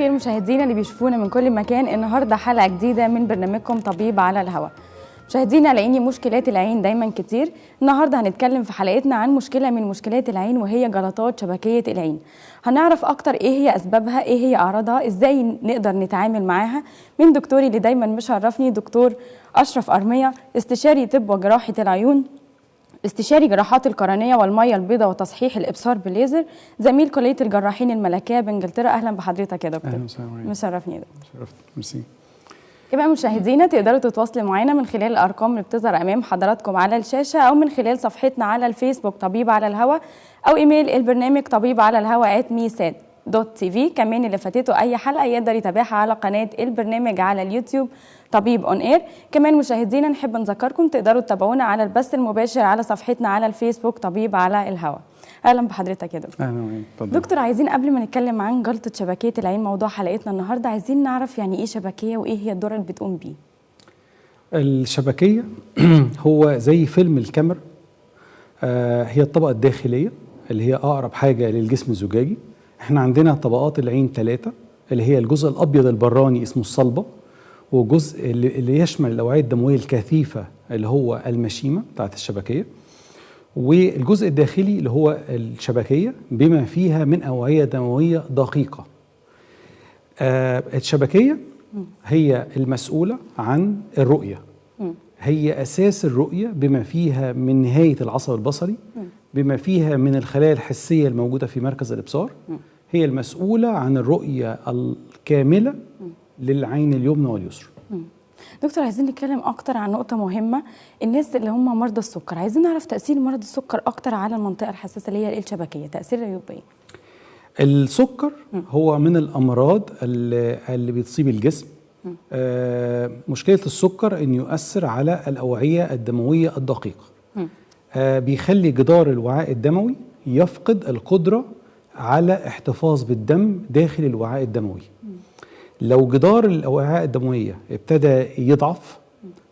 الخير مشاهدينا اللي بيشوفونا من كل مكان. النهارده حلقه جديده من برنامجكم طبيب على الهواء. مشاهدينا لاقيني مشكلات العين دايما كتير. النهارده هنتكلم في حلقتنا عن مشكله من مشكلات العين وهي جلطات شبكيه العين. هنعرف اكتر ايه هي اسبابها، ايه هي اعراضها، ازاي نقدر نتعامل معاها من دكتوري اللي دايما مشرفني، دكتور اشرف ارميه، استشاري طب وجراحه العيون، استشاري جراحات القرنيه والميه البيضاء وتصحيح الابصار بالليزر، زميل كليه الجراحين الملكيه بانجلترا. اهلا بحضرتك يا دكتور. اهلا وسهلا. مشرفني يا دكتور. شرفت. ميرسي. كمان مشاهدينا تقدروا تتواصلوا معنا من خلال الارقام اللي بتظهر امام حضراتكم على الشاشه، او من خلال صفحتنا على الفيسبوك طبيب على الهواء، او ايميل البرنامج طبيب على الهواء @misad.tv. كمان اللي فاتته اي حلقه يقدر يتابعها على قناه البرنامج على اليوتيوب طبيب اون اير. كمان مشاهدينا نحب نذكركم تقدروا تتابعونا على البث المباشر على صفحتنا على الفيسبوك طبيب على الهواء. اهلا بحضرتك يا دكتور. اهلا وسهلا. دكتور، عايزين قبل ما نتكلم عن جلطه شبكيه العين، موضوع حلقتنا النهارده، عايزين نعرف يعني ايه شبكيه وايه هي الدور اللي بتقوم بيه. الشبكيه هو زي فيلم الكاميرا. هي الطبقه الداخليه اللي هي اقرب حاجه للجسم الزجاجي. احنا عندنا طبقات العين 3 اللي هي الجزء الابيض البراني اسمه الصلبه، وجزء اللي يشمل الاوعيه الدمويه الكثيفه اللي هو المشيمه بتاعت الشبكيه، والجزء الداخلي اللي هو الشبكيه بما فيها من اوعيه دمويه دقيقه. الشبكيه هي المسؤوله عن الرؤيه، هي اساس الرؤيه بما فيها من نهايه العصب البصري، بما فيها من الخلايا الحسيه الموجوده في مركز الابصار. هي المسؤوله عن الرؤيه الكامله للعين اليمنى واليسرى. دكتور، عايزين نتكلم اكتر عن نقطه مهمه، الناس اللي هم مرضى السكر. عايزين نعرف تاثير مرض السكر اكتر على المنطقه الحساسه اللي هي الشبكيه، تاثيرها يبقى ايه؟ السكر هو من الامراض اللي بتصيب الجسم. مشكله السكر انه يؤثر على الاوعيه الدمويه الدقيقه. بيخلي جدار الوعاء الدموي يفقد القدره على احتفاظ بالدم داخل الوعاء الدموي. لو جدار الأوعية الدموية ابتدى يضعف،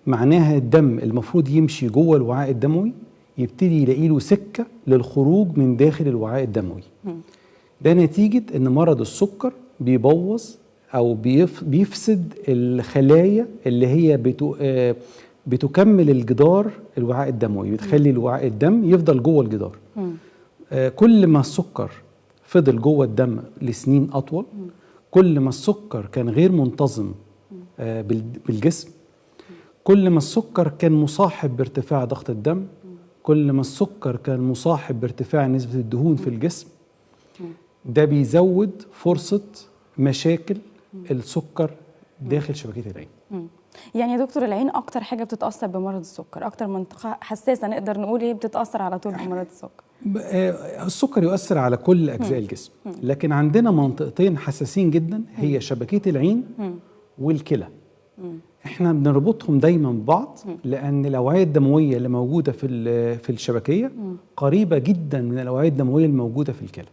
معناها الدم المفروض يمشي جوه الوعاء الدموي يبتدي يلاقي له سكة للخروج من داخل الوعاء الدموي. ده نتيجة ان مرض السكر بيبوظ او بيفسد الخلايا اللي هي بتكمل الجدار الوعاء الدموي، بتخلي الوعاء الدم يفضل جوه الجدار. كل ما السكر فضل جوه الدم لسنين أطول، كل ما السكر كان غير منتظم بالجسم، كل ما السكر كان مصاحب بارتفاع ضغط الدم، كل ما السكر كان مصاحب بارتفاع نسبة الدهون في الجسم. ده بيزود فرصة مشاكل السكر داخل شبكية العين. يعني يا دكتور، العين أكتر حاجة بتتأثر بمرض السكر، أكتر منطقة حساسة نقدر نقول هي بتتأثر على طول بمرض السكر. السكر يؤثر على كل أجزاء الجسم، لكن عندنا منطقتين حساسين جدا، هي شبكية العين والكلى. احنا بنربطهم دايما ببعض لأن الأوعية الدموية اللي موجودة في الشبكية قريبة جدا من الأوعية الدموية الموجودة في الكلى.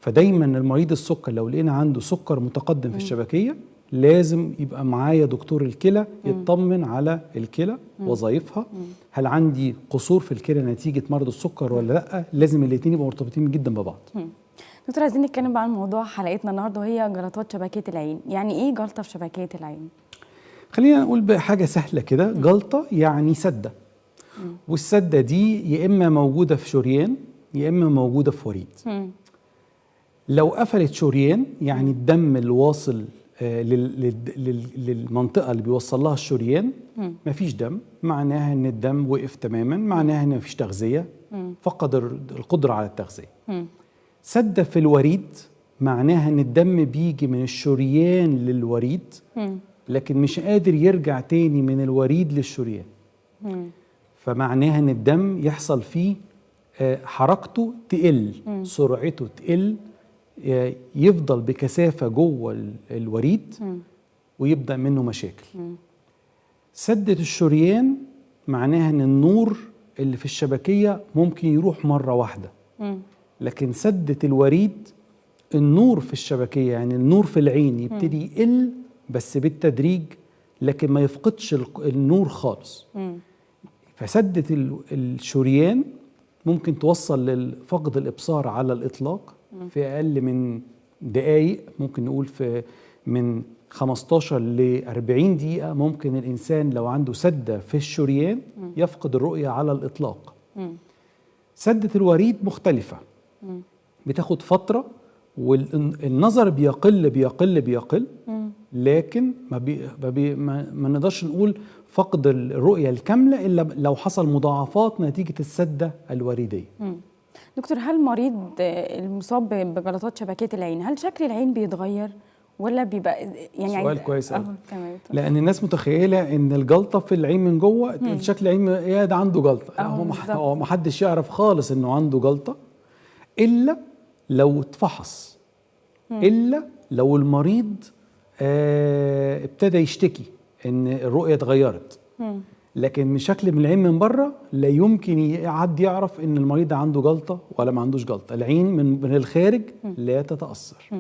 فدايما المريض السكر لو لقينا عنده سكر متقدم في الشبكية لازم يبقى معايا دكتور الكلى يطمن على الكلى وظائفها. هل عندي قصور في الكلى نتيجة مرض السكر ولا لا؟ لازم الاثنين يبقوا مرتبطين جدا ببعض. دكتور، عايزين نتكلم بقى عن موضوع حلقتنا النهارده وهي جلطات شبكية العين. يعني ايه جلطة في شبكية العين؟ خلينا نقول بحاجة سهلة كده، جلطة يعني سدة، والسدة دي يا إما موجودة في شريان يا إما موجودة في وريد. لو قفلت شريان يعني الدم اللي واصل للمنطقة اللي بيوصل لها الشريان مفيش دم، معناها ان الدم وقف تماما، معناها ان مفيش تغذية، فقد القدرة على التغذية. سد في الوريد معناها ان الدم بيجي من الشريان للوريد لكن مش قادر يرجع تاني من الوريد للشريان. فمعناها ان الدم يحصل فيه حركته تقل، سرعته تقل، يفضل بكثافة جوه الوريد ويبدأ منه مشاكل. سدة الشريان معناها ان النور اللي في الشبكية ممكن يروح مرة واحدة، لكن سدة الوريد النور في الشبكية يعني النور في العين يبتدي يقل بس بالتدريج لكن ما يفقدش النور خالص. فسدة الشريان ممكن توصل لفقد الإبصار على الإطلاق في أقل من دقايق، ممكن نقول في من 15 ل 40 دقيقة ممكن الإنسان لو عنده سدة في الشريان يفقد الرؤية على الإطلاق. سدة الوريد مختلفة، بتاخد فترة والنظر بيقل بيقل بيقل، لكن ما نقدرش نقول فقد الرؤية الكاملة إلا لو حصل مضاعفات نتيجة السدة الوريدية. دكتور، هل مريض المصاب بجلطات شبكية العين هل شكل العين بيتغير ولا بيبقى يعني سؤال كويس قوي. تمام. لأن الناس متخيلة إن الجلطة في العين من جوه شكل العين يا ده عنده جلطة. هو ما حدش يعرف خالص إنه عنده جلطة إلا لو اتفحص، إلا لو المريض ابتدى يشتكي إن الرؤية اتغيرت. لكن من شكل من العين من بره لا يمكن حد يعرف إن المريض عنده جلطة ولا ما عندوش جلطة. العين من الخارج لا تتأثر.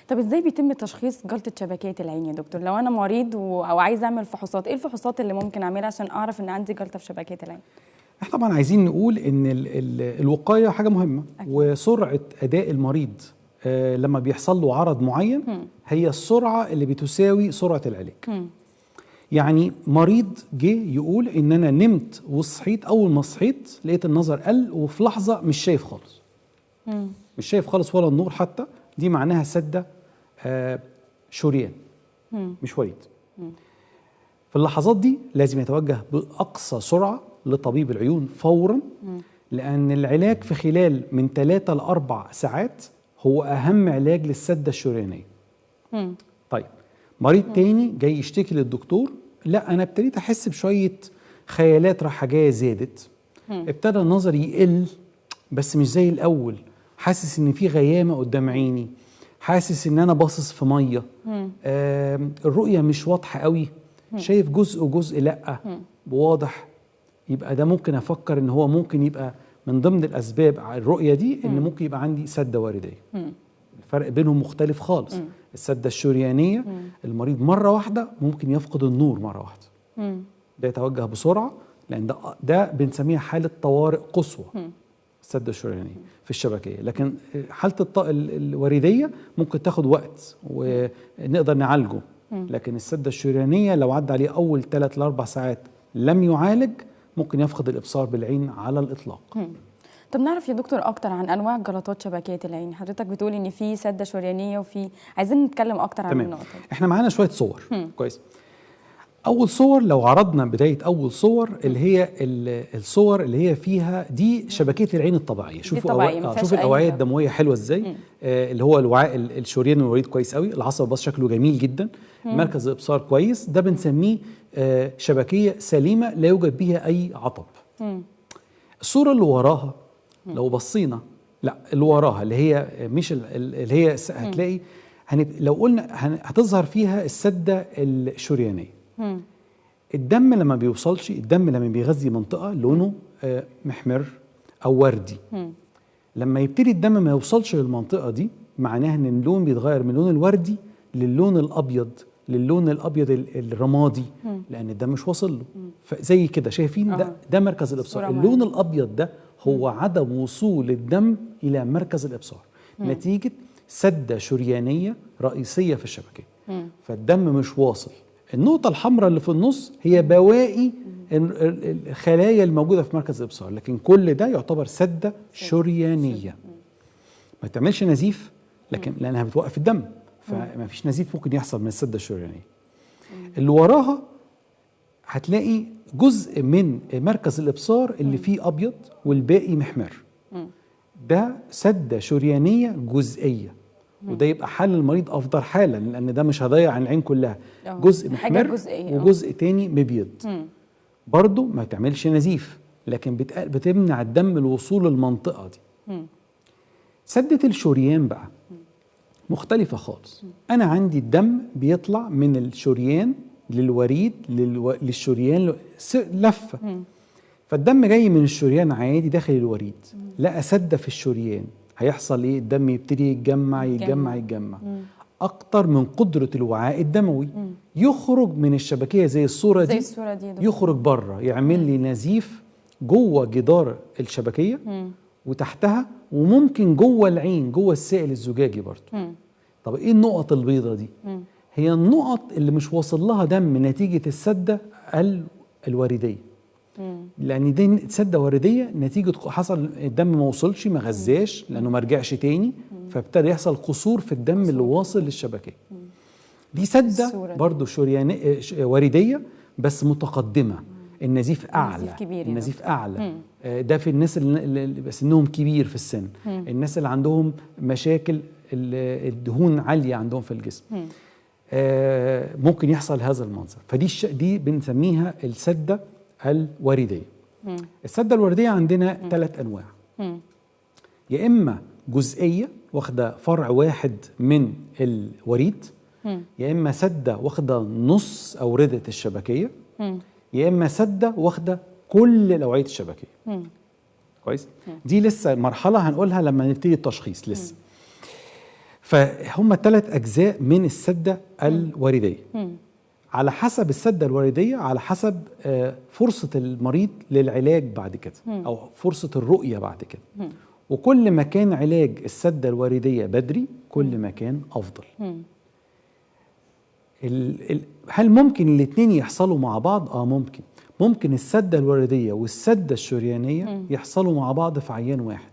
طب ازاي بيتم تشخيص جلطة شبكية العين يا دكتور؟ لو أنا مريض أو عايز أعمل فحوصات، إيه الفحوصات اللي ممكن أعملها عشان أعرف إن عندي جلطة في شبكية العين؟ احنا طبعا عايزين نقول ان الوقايه حاجه مهمه. أكيد. وسرعه اداء المريض لما بيحصل له عرض معين هي السرعه اللي بتساوي سرعه العلاج. يعني مريض جه يقول ان انا نمت وصحيت، اول ما صحيت لقيت النظر قل وفي لحظه مش شايف خالص. مش شايف خالص ولا النور حتى، دي معناها سده شريان مش وريد. في اللحظات دي لازم يتوجه باقصى سرعه لطبيب العيون فورا، لأن العلاج في خلال من 3 ل 4 ساعات هو أهم علاج للسدة الشريانية. طيب مريض تاني جاي يشتكي للدكتور، لا أنا ابتديت أحس بشوية خيالات رايحة جاية زادت، ابتدى النظر يقل بس مش زي الأول، حاسس إن في غيامة قدام عيني، حاسس إن أنا باصص في مية، الرؤية مش واضحة قوي، شايف جزء وجزء لأ بواضح. يبقى ده ممكن افكر ان هو ممكن يبقى من ضمن الاسباب الرؤيه دي ان ممكن يبقى عندي سده وارديه. الفرق بينهم مختلف خالص. السده الشريانيه المريض مره واحده ممكن يفقد النور مره واحده، ده يتوجه بسرعه، لان ده بنسميها حاله طوارئ قصوى. السده الشريانيه في الشبكيه، لكن حاله الوريديه ممكن تاخد وقت ونقدر نعالجه. لكن السده الشريانيه لو عدى عليه اول 3 ل 4 ساعات لم يعالج ممكن يفقد الإبصار بالعين على الإطلاق. طب نعرف يا دكتور أكتر عن أنواع جلطات شبكية العين. حضرتك بتقول إن في سدة شريانية وفي، عايزين نتكلم أكتر عن النقطة دي. إحنا معانا شوية صور. كويس. أول صور لو عرضنا بداية أول صور اللي هي الصور اللي هي فيها دي شبكية العين الطبيعية. شوفوا شوفوا الأوعية الدموية حلوة إزاي. اللي هو الوعاء الشريان والوريد كويس قوي، العصب الباص شكله جميل جدا، مركز الإبصار كويس، ده بنسميه شبكية سليمة لا يوجد بها أي عطب. الصورة اللي وراها لو بصينا، لا اللي وراها اللي هي مش اللي هي هتلاقي لو قلنا هتظهر فيها السدة الشريانية. الدم لما بيوصلش، الدم لما بيغذي منطقة لونه محمر أو وردي، لما يبتدي الدم ما يوصلش للمنطقة دي معناها إن اللون بيتغير من اللون الوردي للون الأبيض، للون الابيض الرمادي، لان الدم مش واصل له. فزي كده شايفين ده مركز الابصار. اللون الابيض ده هو عدم وصول الدم الى مركز الابصار نتيجه سده شريانيه رئيسيه في الشبكيه. فالدم مش واصل. النقطه الحمراء اللي في النص هي بواقي الخلايا الموجوده في مركز الابصار، لكن كل ده يعتبر سده شريانيه. ما تعملش نزيف لكن لانها بتوقف الدم، فما فيش نزيف ممكن يحصل من السده الشريانيه. اللي وراها هتلاقي جزء من مركز الابصار اللي فيه ابيض والباقي محمر، ده سده شريانيه جزئيه، وده يبقى حال المريض افضل حالا لان ده مش هيضيع عن العين كلها، جزء محمر وجزء تاني مبيض. برضو ما تعملش نزيف لكن بتمنع الدم الوصول للمنطقه دي. سده الشريان بقى مختلفة خالص. أنا عندي الدم بيطلع من الشريان للوريد للشريان لفة، فالدم جاي من الشريان عادي داخل الوريد، لقى سدة في الشريان، هيحصل إيه؟ الدم يبتدي يتجمع يتجمع يتجمع أكتر من قدرة الوعاء الدموي، يخرج من الشبكية زي الصورة دي يخرج بره يعمل لي نزيف جوه جدار الشبكية وتحتها، وممكن جوه العين جوه السائل الزجاجي برضه. طب ايه النقط البيضة دي؟ هي النقط اللي مش واصل لها دم نتيجه السده الورديه. لان دي سده ورديه نتيجه حصل الدم ما وصلش، ما غذاش لانه ما رجعش تاني، فابتدى يحصل قصور في الدم اللي واصل للشبكيه. دي سده برضو ورديه بس متقدمه، النزيف اعلى، النزيف اعلى. ده في الناس اللي سنهم كبير في السن، الناس اللي عندهم مشاكل الدهون عاليه عندهم في الجسم، ممكن يحصل هذا المنظر. فدي بنسميها السده الورديه. السده الورديه عندنا 3 انواع، يا اما جزئيه واخده فرع واحد من الوريد، يا اما سده واخده نص اوردة الشبكيه، يا اما سده واخده كل الاوعيه الشبكيه. كويس. دي لسه مرحله هنقولها لما نبتدي التشخيص لسه. فهم 3 اجزاء من السده الورديه. على حسب السده الورديه، على حسب فرصه المريض للعلاج بعد كده او فرصه الرؤيه بعد كده. وكل ما كان علاج السده الورديه بدري كل ما كان افضل. هل ممكن الاثنين يحصلوا مع بعض؟ ممكن. ممكن السده الورديه والسده الشريانيه يحصلوا مع بعض في عيان واحد.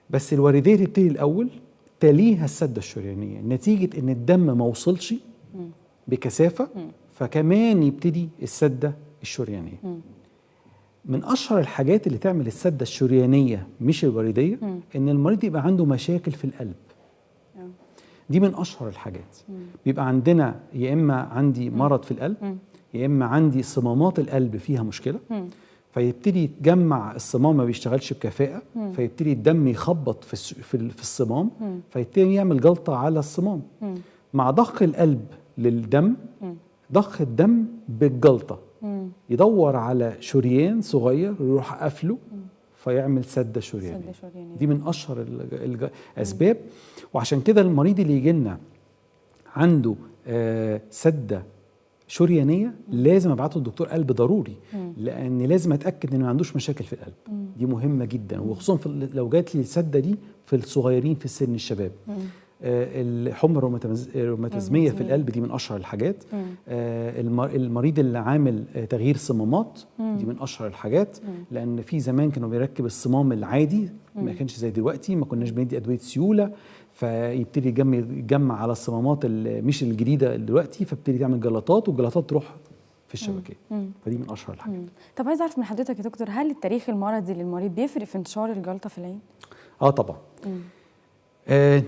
بس الورديه تبتدي الاول، تليها السده الشريانيه نتيجه ان الدم ما وصلش بكثافه، فكمان يبتدي السده الشريانيه. من اشهر الحاجات اللي تعمل السده الشريانيه مش الورديه ان المريض يبقى عنده مشاكل في القلب. دي من اشهر الحاجات. بيبقى عندنا يا اما عندي مرض في القلب، يا اما عندي صمامات القلب فيها مشكله، فيبتدي يتجمع الصمام ما بيشتغلش بكفاءه، فيبتدي الدم يخبط في الصمام، فيبتدي يعمل جلطه على الصمام. مع ضخ القلب للدم، ضخ الدم بالجلطه يدور على شريان صغير يروح قافله فيعمل سده شريانيه. دي من اشهر الاسباب. وعشان كده المريض اللي يجي لنا عنده سده شريانيه لازم ابعته لدكتور قلب ضروري، لان لازم اتاكد انه ما عندوش مشاكل في القلب. دي مهمه جدا، وخصوصا لو جات لي السده دي في الصغيرين في السن الشباب. الحمى الروماتيزميه في القلب دي من اشهر الحاجات. المريض اللي عامل تغيير صمامات دي من اشهر الحاجات، لان في زمان كانوا بيركب الصمام العادي، ما كانش زي دلوقتي، ما كناش بندي ادويه سيوله، فيبتدي يجمع على الصمامات مش الجديده دلوقتي، فبتبتدي تعمل جلطات، والجلطات تروح في الشبكيه. فدي من اشهر الحاجات. طب عايز اعرف من حضرتك يا دكتور، هل التاريخ المرضي للمريض بيفرق في انتشار الجلطه في العين؟ طبعا.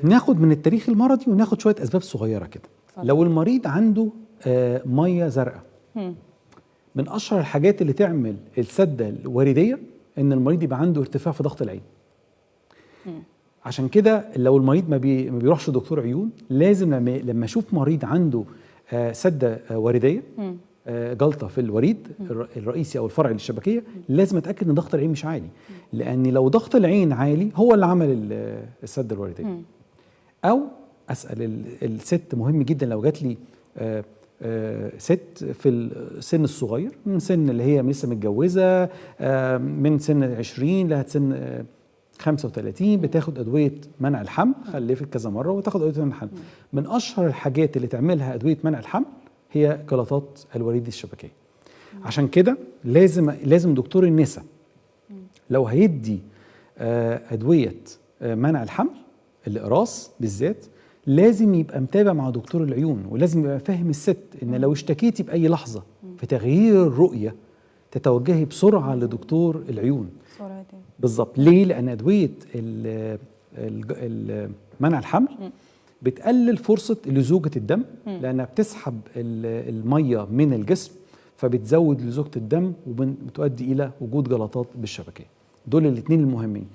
ناخد من التاريخ المرضي وناخد شويه اسباب صغيره كده. لو المريض عنده ميه زرقاء، من اشهر الحاجات اللي تعمل السده الورديه ان المريض يبقى عنده ارتفاع في ضغط العين. عشان كده لو المريض ما بيروحش لدكتور عيون، لازم لما اشوف مريض عنده سده ورديه، جلطه في الوريد الرئيسي او الفرعي للشبكيه، لازم اتاكد ان ضغط العين مش عالي، لان لو ضغط العين عالي هو اللي عمل السده الورديه. او اسال الست، مهم جدا لو جات لي ست في السن الصغير، من سن اللي هي لسه متجوزه، من سن 20 لغايه سن 35، بتاخد ادويه منع الحمل، خلفت كذا مره وتاخد ادويه منع الحمل. من اشهر الحاجات اللي تعملها ادويه منع الحمل هي جلطات الوريد الشبكيه. عشان كده لازم دكتور النساء لو هيدي ادويه منع الحمل، الاقراص بالذات، لازم يبقى متابع مع دكتور العيون، ولازم يبقى فاهم الست ان لو اشتكيتي باي لحظه في تغيير الرؤيه تتوجهي بسرعه لدكتور العيون. بالظبط. ليه؟ لان ادويه منع الحمل بتقلل فرصه لزوجه الدم، لانها بتسحب الميه من الجسم، فبتزود لزوجه الدم وبتؤدي الى وجود جلطات بالشبكيه. دول الاثنين المهمين.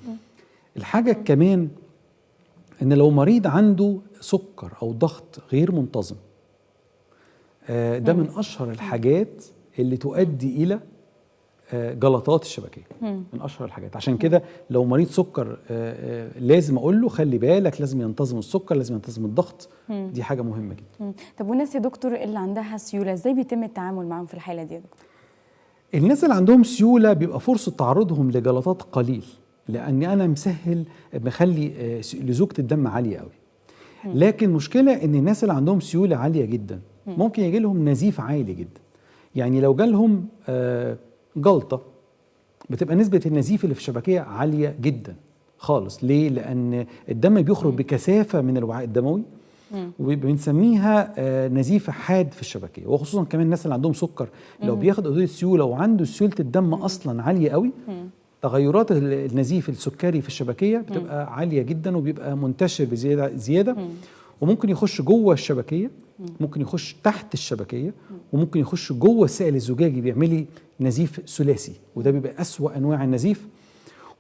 الحاجه كمان ان لو مريض عنده سكر او ضغط غير منتظم، ده من اشهر الحاجات اللي تؤدي الى جلطات الشبكيه، من اشهر الحاجات. عشان كده لو مريض سكر لازم اقول له خلي بالك، لازم ينتظم السكر، لازم ينتظم الضغط. دي حاجه مهمه جدا. طب والناس يا دكتور اللي عندها سيوله، ازاي بيتم التعامل معاهم في الحاله دي يا دكتور؟ الناس اللي عندهم سيوله بيبقى فرصه تعرضهم لجلطات قليل، لان انا مخلي لزوجه الدم عاليه قوي. لكن مشكله ان الناس اللي عندهم سيوله عاليه جدا ممكن يجي لهم نزيف عالي جدا. يعني لو جالهم جلطه بتبقى نسبه النزيف اللي في الشبكيه عاليه جدا خالص. ليه؟ لان الدم بيخرج بكثافه من الوعاء الدموي، وبنسميها نزيف حاد في الشبكيه. وخصوصا كمان الناس اللي عندهم سكر لو بياخد ادويه سيوله وعنده سيوله الدم اصلا عاليه قوي، تغيرات النزيف السكري في الشبكيه بتبقى عاليه جدا وبيبقى منتشر بزياده وممكن يخش جوه الشبكيه، ممكن يخش تحت الشبكيه، وممكن يخش جوه السائل الزجاجي بيعمل لي نزيف ثلاثي، وده بيبقى اسوأ انواع النزيف.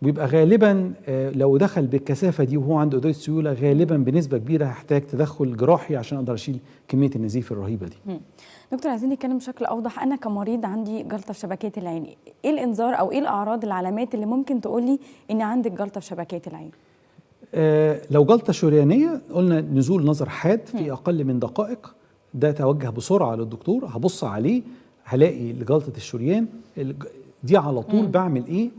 وبيبقى غالبا لو دخل بالكثافه دي وهو عنده ادويه سيوله غالبا بنسبه كبيره هحتاج تدخل جراحي عشان اقدر اشيل كميه النزيف الرهيبه دي. دكتور، عايزين نتكلم بشكل اوضح. انا كمريض عندي جلطه في شبكيه العين، ايه الانذار او ايه الاعراض العلامات اللي ممكن تقول لي ان عندك جلطه في شبكيه العين؟ لو جلطه شريانيه قلنا نزول نظر حاد في اقل من دقائق، ده توجه بسرعه للدكتور، هبص عليه هلاقي جلطه الشريان دي على طول. بعمل ايه؟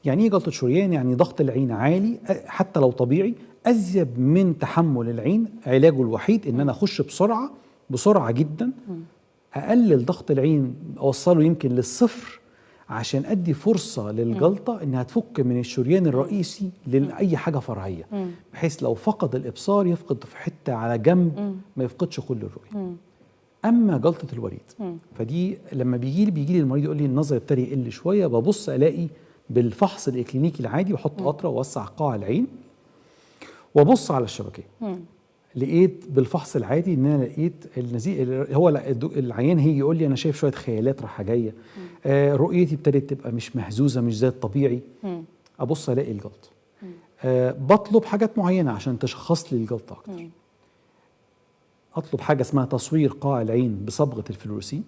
يعني ايه جلطه شريان؟ يعني ضغط العين عالي حتى لو طبيعي ازيد من تحمل العين. علاجه الوحيد ان انا اخش بسرعه جدا، اقلل ضغط العين اوصله يمكن للصفر عشان ادي فرصه للجلطه انها تفك من الشريان الرئيسي لاي حاجه فرعيه، بحيث لو فقد الابصار يفقد في حته على جنب ما يفقدش كل الرؤيه. اما جلطه الوريد فدي لما بيجي لي المريض يقول لي النظر ابتدى يقل شويه، ببص الاقي بالفحص الاكلينيكي العادي واحط قطره واوسع قاع العين وابص على الشبكيه. لقيت بالفحص العادي ان انا لقيت النزيف. هو العيان هيجي يقول لي انا شايف شويه خيالات رايحه جايه، رؤيتي ابتدت تبقى مش مهزوزه مش زي الطبيعي. ابص الاقي الجلطه. بطلب حاجات معينه عشان تشخص لي الجلطه اكتر. اطلب حاجه اسمها تصوير قاع العين بصبغه الفلوروسين،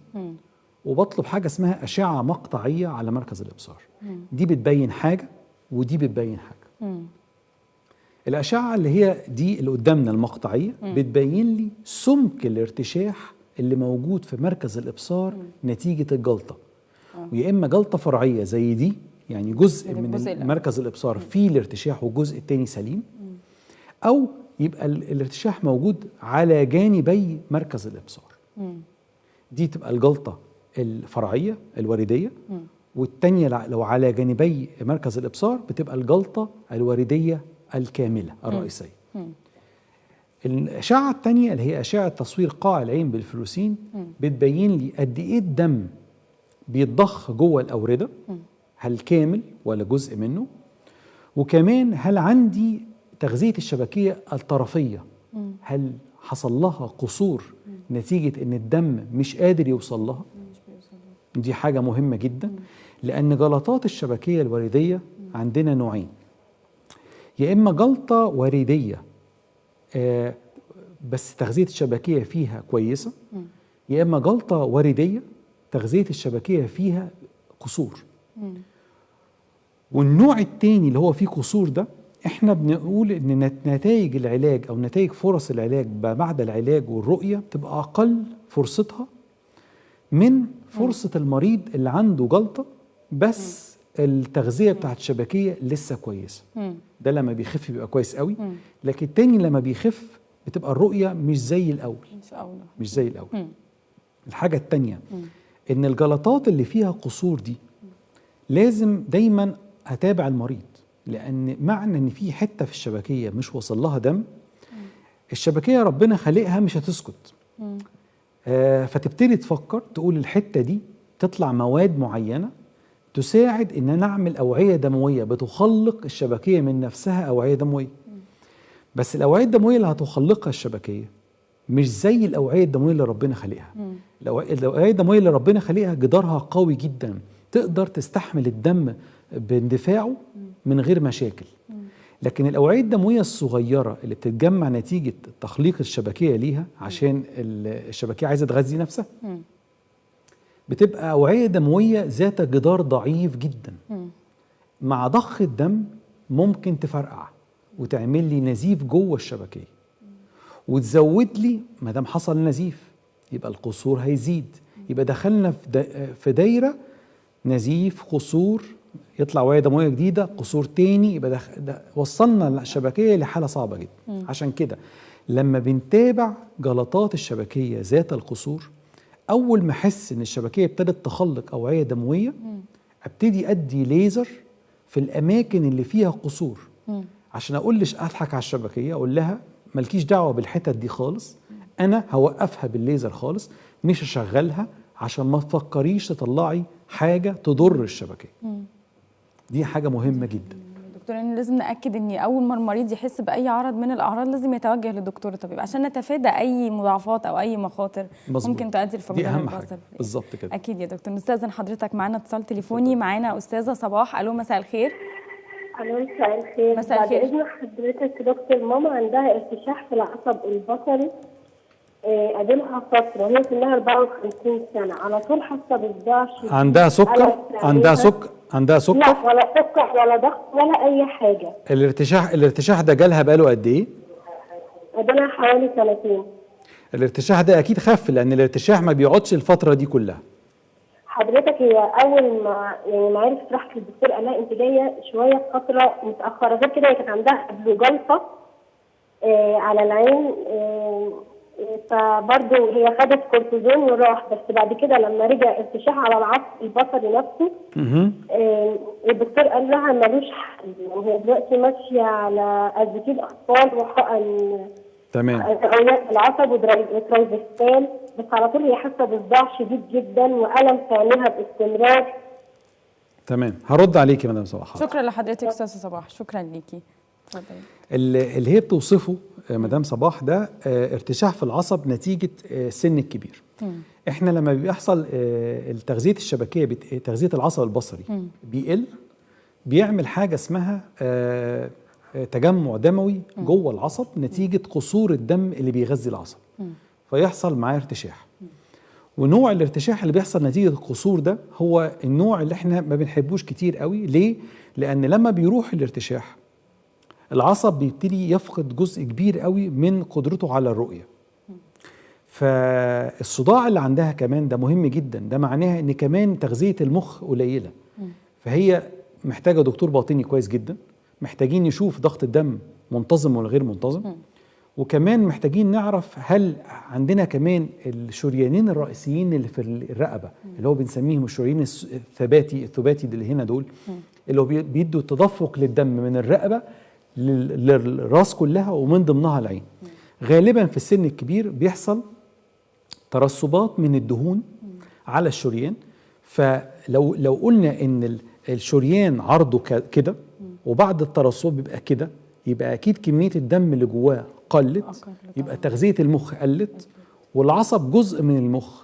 وبطلب حاجه اسمها اشعه مقطعيه على مركز الابصار. دي بتبين حاجه ودي بتبين حاجه. الاشعه اللي هي دي اللي قدامنا المقطعيه بتبين لي سمك الارتشاح اللي موجود في مركز الابصار نتيجه الجلطه. ويا اما جلطه فرعيه زي دي، يعني جزء من مركز الابصار فيه الارتشاح والجزء الثاني سليم، او يبقى الارتشاح موجود على جانبي مركز الابصار. دي تبقى الجلطه الفرعيه الوريديه، والثانيه لو على جانبي مركز الابصار بتبقى الجلطه الوريديه الكامله الرئيسيه. الاشعه الثانيه اللي هي اشعه تصوير قاع العين بالفلوروسين بتبين لي قد ايه الدم بيتضخ جوه الاورده، هل كامل ولا جزء منه، وكمان هل عندي تغذيه الشبكيه الطرفيه، هل حصل لها قصور نتيجه ان الدم مش قادر يوصل لها. دي حاجه مهمه جدا، لان جلطات الشبكيه الوريديه عندنا نوعين، يا اما جلطه وريديه بس تغذيه الشبكيه فيها كويسه، يا اما جلطه وريديه تغذيه الشبكيه فيها قصور. والنوع الثاني اللي هو فيه قصور ده احنا بنقول ان نتائج العلاج او نتائج فرص العلاج بعد العلاج والرؤيه بتبقى اقل فرصتها من فرصه المريض اللي عنده جلطه بس التغذيه بتاعت الشبكيه لسه كويسه. ده لما بيخف بيبقى كويس قوي، لكن التاني لما بيخف بتبقى الرؤيه مش زي الاول. مش زي الاول. الحاجه التانيه ان الجلطات اللي فيها قصور دي لازم دايما اتابع المريض، لان معنى ان في حته في الشبكيه مش وصل لها دم، الشبكيه ربنا خلقها مش هتسكت. فتبتدي تفكر تقول الحته دي تطلع مواد معينه تساعد ان انا اعمل اوعيه دمويه بتخلق الشبكيه من نفسها اوعيه دمويه. بس الاوعيه الدمويه اللي هتخلقها الشبكيه مش زي الاوعيه الدمويه اللي ربنا خلقها. الاوعيه الدمويه اللي ربنا خلقها جدارها قوي جدا، تقدر تستحمل الدم باندفاعه من غير مشاكل. لكن الاوعيه الدمويه الصغيره اللي بتتجمع نتيجه تخليق الشبكيه ليها عشان الشبكيه عايزه تغذي نفسها، بتبقى اوعيه دمويه ذات جدار ضعيف جدا. مع ضخ الدم ممكن تفرقع وتعمل لي نزيف جوه الشبكيه، وتزود لي ما دام حصل نزيف يبقى القصور هيزيد، يبقى دخلنا في دايره نزيف قصور، يطلع اوعيه دمويه جديده قصور تاني، يبقى وصلنا الشبكيه لحاله صعبه جدا. عشان كده لما بنتابع جلطات الشبكيه ذات القصور، اول ما احس ان الشبكيه ابتدت تخلق اوعيه دمويه ابتدي ادي ليزر في الاماكن اللي فيها قصور، عشان اقولش اضحك على الشبكيه، اقول لها مالكيش دعوه بالحتت دي خالص، انا هوقفها بالليزر خالص، مش هشغلها عشان ما تفكريش تطلعي حاجه تضر الشبكيه. دي حاجه مهمه جدا. دكتور، إن لازم نأكد ان اول ما المريض يحس باي عرض من الاعراض لازم يتوجه لدكتور الطبيب عشان نتفادى اي مضاعفات او اي مخاطر ممكن تؤدي لفقدان البصر. بالظبط كده. اكيد يا دكتور. نستاذن حضرتك، معانا اتصال تليفوني، معانا استاذه صباح. الو، مساء الخير. الو، مساء الخير. مساء الخير. بعد اذن حضرتك دكتور، ماما عندها ارتشاح في العصب البصري قابلها فتره، هي سنها 54 سنه، على طول حاسه بالضعف. عندها سكر؟ عندها سكر؟ لا، ولا سكر ولا ضغط ولا اي حاجه. الارتشاح ده جالها بقاله قد ايه؟ قابلها حوالي 2 سنين. الارتشاح ده اكيد خف، لان الارتشاح ما بيقعدش الفتره دي كلها. حضرتك هي اول ما عرفت راحت للدكتور قال لها انت جايه شويه فتره متاخره، غير كده هي كانت عندها قبل جلطه على العين، فبرضه هي خدت كورتيزون وراح، بس بعد كده لما رجع ارتشاح على العصب البصري نفسه الدكتور قال لها ملوش حل، يعني هي دلوقتي ماشيه على ازيتيد اطفال وحقن تمام العصب وترايفستال، بس على طول هي حاسه بصداع شديد جدا والم في عينيها باستمرار. تمام، هرد عليكي يا مدام صباح. شكرا لحضرتك استاذه صباح، شكرا ليكي. اتفضلي. اللي هي بتوصفه مدام صباح ده ارتشاح في العصب نتيجه السن الكبير. احنا لما بيحصل تغذيه الشبكيه، تغذيه العصب البصري بيقل، بيعمل حاجه اسمها تجمع دموي جوه العصب نتيجه قصور الدم اللي بيغذي العصب، فيحصل معاه ارتشاح. ونوع الارتشاح اللي بيحصل نتيجه القصور ده هو النوع اللي احنا ما بنحبوش كتير قوي. ليه؟ لان لما بيروح الارتشاح العصب بيبتدي يفقد جزء كبير قوي من قدرته على الرؤيه. فالصداع اللي عندها كمان ده مهم جدا، ده معناها ان كمان تغذيه المخ قليله، فهي محتاجه دكتور باطني كويس جدا، محتاجين نشوف ضغط الدم منتظم ولا غير منتظم، وكمان محتاجين نعرف هل عندنا كمان الشريانين الرئيسيين اللي في الرقبه اللي هو بنسميهم الشريان الثباتي اللي هنا دول، اللي هو بيدوا تدفق للدم من الرقبه للراس كلها ومن ضمنها العين. غالبا في السن الكبير بيحصل ترسبات من الدهون على الشريان، فلو قلنا ان الشريان عرضه كده وبعد الترسب بيبقى كده، يبقى اكيد كميه الدم اللي جواه قلت، يبقى تغذيه المخ قلت، والعصب جزء من المخ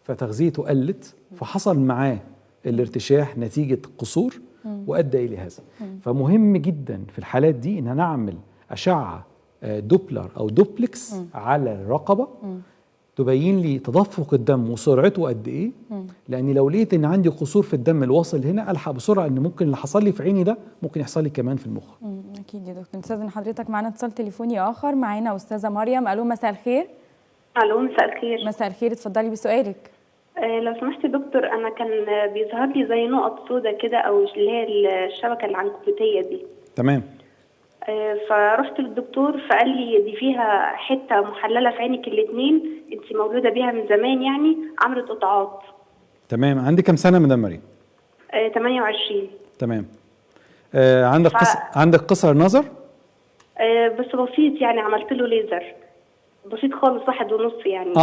فتغذيته قلت، فحصل معاه الارتشاح نتيجه قصور وادى الى هذا. فمهم جدا في الحالات دي ان نعمل اشعه دوبلر او دوبلكس على الرقبه تبين لي تدفق الدم وسرعته قد ايه، لان لو لقيت ان عندي قصور في الدم اللي واصل هنا الحق بسرعه ان ممكن اللي حصل لي في عيني ده ممكن يحصل لي كمان في المخ. اكيد يا دكتور. نستاذن حضرتك، معانا اتصال تليفوني اخر، معانا استاذه مريم. الو، مساء الخير. الو، مساء الخير. مساء الخير، اتفضلي بسؤالك. لو سمحتي دكتور، انا كان بيظهر لي زي نقط سودا كده، او اللي هي الشبكه العنكبوتيه دي. تمام. فرحت للدكتور فقال لي دي فيها حته محلله في عينك الاثنين، انت مولوده بيها من زمان، يعني عملت قطعات. تمام. عندك كم سنه مدام مريم؟ 28. تمام. عندك قصر نظر؟ بس بسيط، يعني عملت له ليزر بسيط خالص، 1.5 يعني.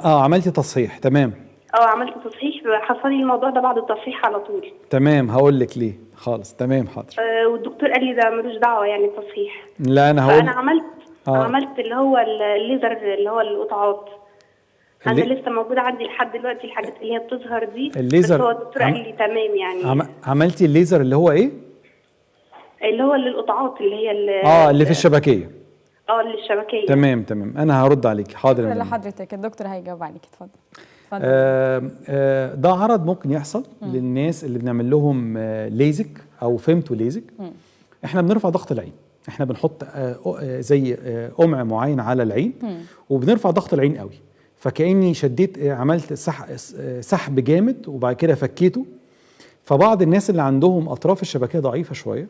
عملتي تصحيح. تمام. عملت تصحيح، حصل لي الموضوع ده بعد التصحيح على طول. تمام، هقول لك ليه خالص. تمام، حاضر. والدكتور قال لي ده ملوش دعوه يعني التصحيح. لا، انا هقول. فانا عملت اللي هو الليزر اللي هو القطعات. انا لسه موجوده عندي لحد دلوقتي الحاجات اللي هي بتظهر دي، الليزر. بس هو الدكتور قال لي تمام يعني. عملتي الليزر اللي هو ايه؟ اللي هو القطعات اللي هي اللي في الشبكيه. اللي الشبكيه. تمام. انا هرد عليك. حاضر. شكرا لحضرتك، الدكتور هيجاوب عليك. اتفضل. ده عرض ممكن يحصل للناس اللي بنعمل لهم ليزك او فيمتو ليزك. احنا بنرفع ضغط العين، احنا بنحط زي قمع معين على العين وبنرفع ضغط العين قوي، فكأني شديت عملت سحب جامد وبعد كده فكيته. فبعض الناس اللي عندهم اطراف الشبكيه ضعيفه شويه،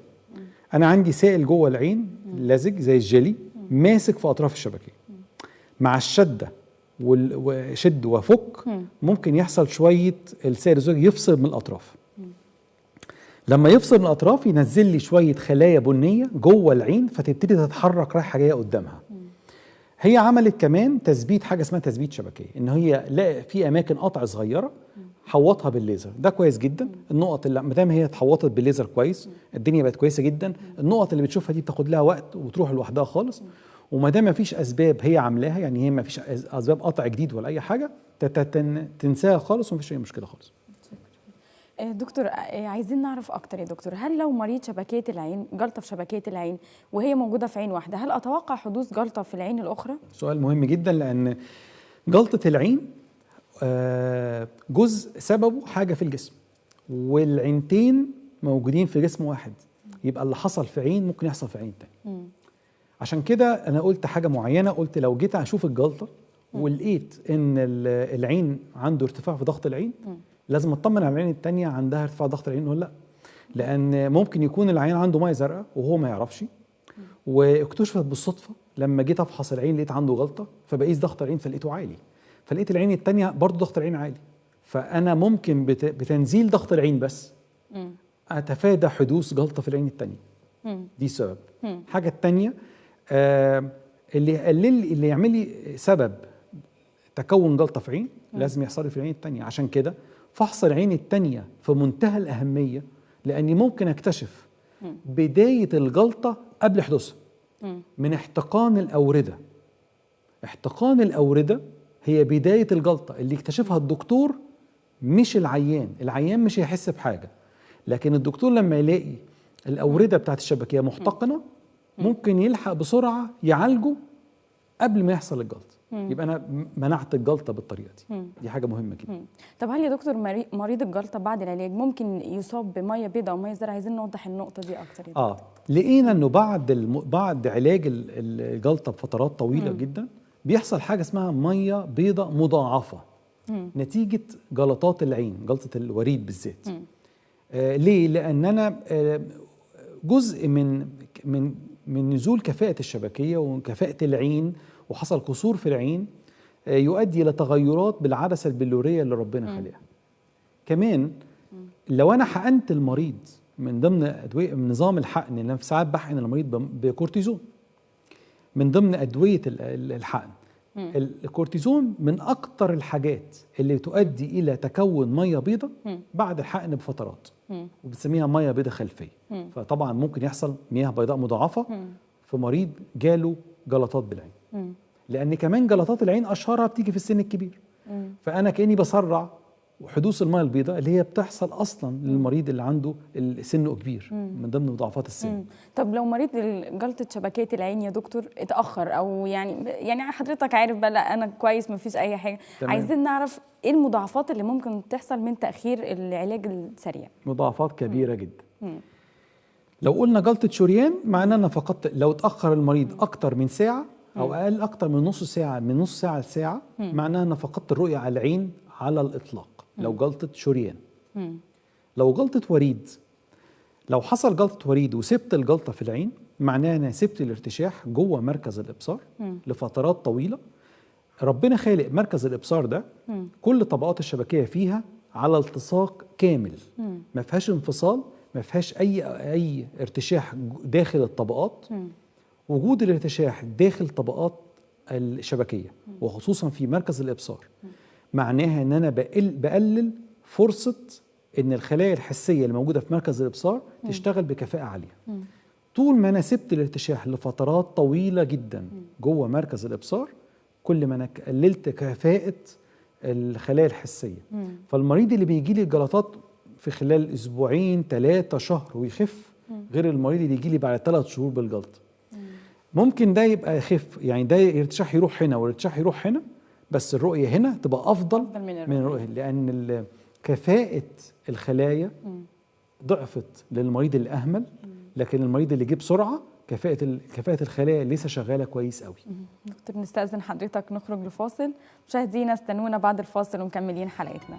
انا عندي سائل جوه العين لزج زي الجيلي ماسك في اطراف الشبكيه. مع الشده وشد وفك ممكن يحصل شويه السائل الزجاجي يفصل من الاطراف. لما يفصل من الاطراف ينزل لي شويه خلايا بنيه جوه العين، فتبتدي تتحرك رايحه جايه قدامها. هي عملت كمان تثبيت، حاجه اسمها تثبيت شبكيه، ان هي لقى في اماكن قطع صغيره حوطها بالليزر. ده كويس جدا. النقط اللي ما دام هي اتحوطت بالليزر كويس، الدنيا بقت كويسه جدا. النقط اللي بتشوفها دي بتاخد لها وقت وتروح لوحدها خالص. وما دام ما فيش اسباب هي عاملاها، يعني هي ما فيش اسباب قطع جديد ولا اي حاجه، تنساها خالص وما فيش اي مشكله خالص. دكتور، عايزين نعرف اكتر يا دكتور، هل لو مريض شبكيه العين، جلطه في شبكيه العين وهي موجوده في عين واحده، هل اتوقع حدوث جلطه في العين الاخرى؟ سؤال مهم جدا، لان جلطه العين جزء سببه حاجه في الجسم، والعينتين موجودين في جسم واحد، يبقى اللي حصل في عين ممكن يحصل في عين تاني. عشان كده انا قلت حاجه معينه، قلت لو جيت اشوف الجلطه ولقيت ان العين عنده ارتفاع في ضغط العين، لازم اطمن على العين التانية عندها ارتفاع ضغط العين ولا لا، لان ممكن يكون العين عنده ميه زرقاء وهو ما يعرفش، واكتشفت بالصدفه لما جيت افحص العين لقيت عنده جلطه، فبقيس ضغط العين فلقيته عالي، فلقيت العين التانية برضه ضغط العين عالي، فانا ممكن بتنزيل ضغط العين بس اتفادى حدوث جلطه في العين التانية. دي سبب. حاجه التانية اللي يعمل لي سبب تكون جلطه في عين لازم يحصل لي في العين التانية. عشان كده فحص العين التانية في منتهى الأهمية، لأني ممكن أكتشف بداية الجلطة قبل حدوثها من احتقان الأوردة. احتقان الأوردة هي بداية الجلطة اللي يكتشفها الدكتور مش العيان. العيان مش هيحس بحاجة، لكن الدكتور لما يلاقي الأوردة بتاعت الشبكية محتقنة ممكن يلحق بسرعة يعالجه قبل ما يحصل الجلطة. يبقى أنا منعت الجلطة بالطريقة دي. دي حاجة مهمة جدا. طب هل يا دكتور مريض الجلطة بعد العلاج ممكن يصاب بمية بيضاء أو مية زرقاء؟ عايزين نوضح النقطة دي أكتر. لقينا إنه بعد علاج الجلطة بفترات طويلة جدا بيحصل حاجة اسمها مية بيضاء مضاعفة نتيجة جلطات العين، جلطة الوريد بالذات. ليه؟ لأن أنا جزء من نزول كفاءة الشبكية وكفاءة العين، وحصل قصور في العين يؤدي إلى تغيرات بالعدسة البلورية اللي ربنا خلقها. كمان لو أنا حقنت المريض من ضمن أدوية من نظام الحقن، اللي أنا في ساعات بحقن المريض بكورتيزون من ضمن أدوية الحقن. الكورتيزون من أكتر الحاجات اللي تؤدي إلى تكون مية بيضة بعد الحقن بفترات، وبنسميها مية بيضة خلفية. فطبعا ممكن يحصل مياه بيضاء مضاعفة في مريض جاله جلطات بالعين، لأن كمان جلطات العين أشهرها بتيجي في السن الكبير. فأنا كأني بسرع وحدوث المياه البيضاء اللي هي بتحصل أصلا للمريض اللي عنده سنه كبير من ضمن مضاعفات السن. طب لو مريض جلطة شبكية العين يا دكتور اتأخر، أو يعني حضرتك عارف بقى، لا أنا كويس مفيش أي حاجة، عايزين نعرف إيه المضاعفات اللي ممكن تحصل من تأخير العلاج السريع؟ مضاعفات كبيرة جدا. لو قلنا جلطة شريان معناه أنا فقدت، لو اتأخر المريض أكتر من ساعة أو أقل أكتر من نص ساعة، من نص ساعة لساعة، معناها أنا فقدت الرؤية على العين على الإطلاق. لو جلطة شريان. لو جلطة وريد، لو حصل جلطة وريد وسبت الجلطة في العين، معناها أنا سبت الارتشاح جوه مركز الإبصار لفترات طويلة. ربنا خالق مركز الإبصار ده كل طبقات الشبكية فيها على التصاق كامل، ما فيهاش انفصال، ما فيهاش أي ارتشاح داخل الطبقات. وجود الارتشاح داخل طبقات الشبكية وخصوصا في مركز الإبصار معناها ان انا بقلل فرصة ان الخلايا الحسية اللي موجودة في مركز الابصار تشتغل بكفاءة عالية. طول ما انا سبت الارتشاح لفترات طويلة جدا جوه مركز الابصار، كل ما انا قللت كفاءة الخلايا الحسية. فالمريض اللي بيجي لي الجلطات في خلال اسبوعين 3 شهر ويخف، غير المريض اللي يجي لي بعد 3 شهور بالجلطة. ممكن ده يبقى يخف، يعني ده الارتشاح يروح هنا والارتشاح يروح هنا، بس الرؤية هنا تبقى أفضل من الرؤية، لأن كفاءة الخلايا ضعفت للمريض اللي أهمل، لكن المريض اللي جه بسرعة كفاءة الخلايا لسه شغالة كويس قوي. دكتور نستأذن حضرتك نخرج لفاصل، مشاهدينا استنونا بعد الفاصل ومكملين حلقتنا.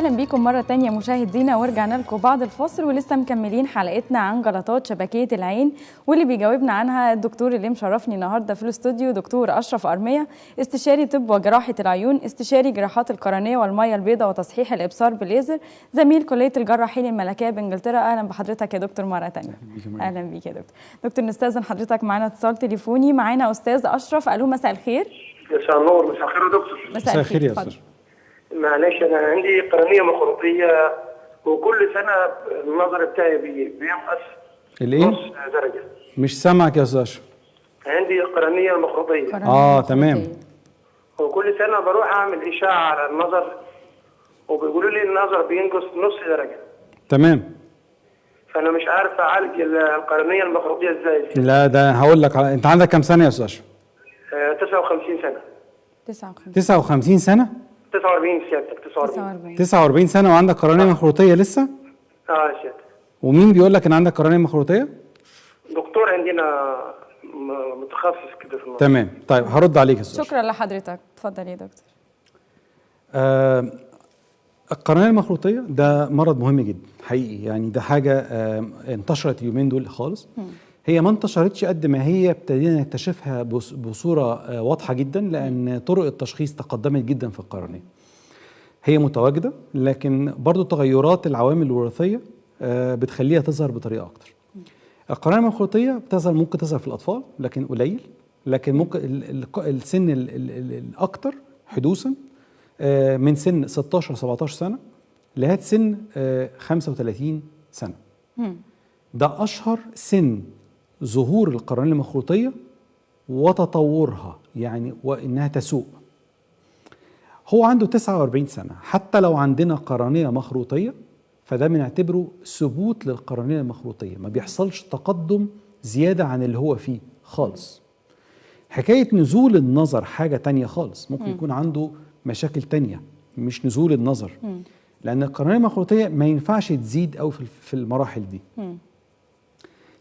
اهلا بيكم مره تانية مشاهدينا، ورجعنا لكم بعد الفاصل ولسه مكملين حلقتنا عن جلطات شبكيه العين، واللي بيجاوبنا عنها الدكتور اللي مشرفني النهارده في الاستوديو دكتور اشرف ارميه، استشاري طب وجراحه العيون، استشاري جراحات القرنيه والميه البيضاء وتصحيح الابصار بالليزر، زميل كليه الجراحين الملكيه بانجلترا. اهلا بحضرتك يا دكتور مره تانية. اهلا بيك يا دكتور. دكتور نستاذن حضرتك معانا اتصال تليفوني، معانا استاذ اشرف. الو مساء الخير. مساء النور. مساء الخير يا دكتور. مساء الخير يا استاذ. معلش انا عندي قرنيه مخروطيه وكل سنه النظر بتاعي بينقص الايه؟ نص درجه. مش سامعك يا استاذ اشرف. عندي قرنيه مخروطيه تمام. وكل سنه بروح اعمل اشعه على النظر وبيقولوا لي النظر بينقص نص درجه. تمام. فانا مش عارف اعالج القرنيه المخروطيه ازاي. لا ده هقول لك انت عندك كام سنه يا استاذ اشرف؟ 59 سنه. 59 سنه؟ 49 سيادتك. 49 سنه وعندك قرنيه مخروطيه لسه؟ يا سيادتك. ومين بيقول لك ان عندك قرنيه مخروطيه؟ دكتور عندنا متخصص كده في الموضوع. تمام. طيب هرد عليك يا استاذ. شكرا لحضرتك. اتفضل يا دكتور. القرنيه المخروطيه ده مرض مهم جدا حقيقي، يعني ده حاجه انتشرت اليومين دول خالص. هي ما انتشرتش قد ما هي ابتدينا نكتشفها بصوره واضحه جدا، لان طرق التشخيص تقدمت جدا في القرنيه. هي متواجده، لكن برضو تغيرات العوامل الوراثيه بتخليها تظهر بطريقه اكتر. القرنيه المخروطيه ممكن تظهر في الاطفال لكن قليل، لكن ممكن السن الاكثر حدوثا من سن 16 17 سنه لغايه سن 35 سنه. ده اشهر سن ظهور القرنيه المخروطيه وتطورها، يعني وانها تسوء. هو عنده 49 سنه، حتى لو عندنا قرنيه مخروطيه فده بنعتبره ثبوت للقرنيه المخروطيه، ما بيحصلش تقدم زياده عن اللي هو فيه خالص. حكايه نزول النظر حاجه تانية خالص، ممكن يكون عنده مشاكل تانية مش نزول النظر، لان القرنيه المخروطيه ما ينفعش تزيد أو في المراحل دي.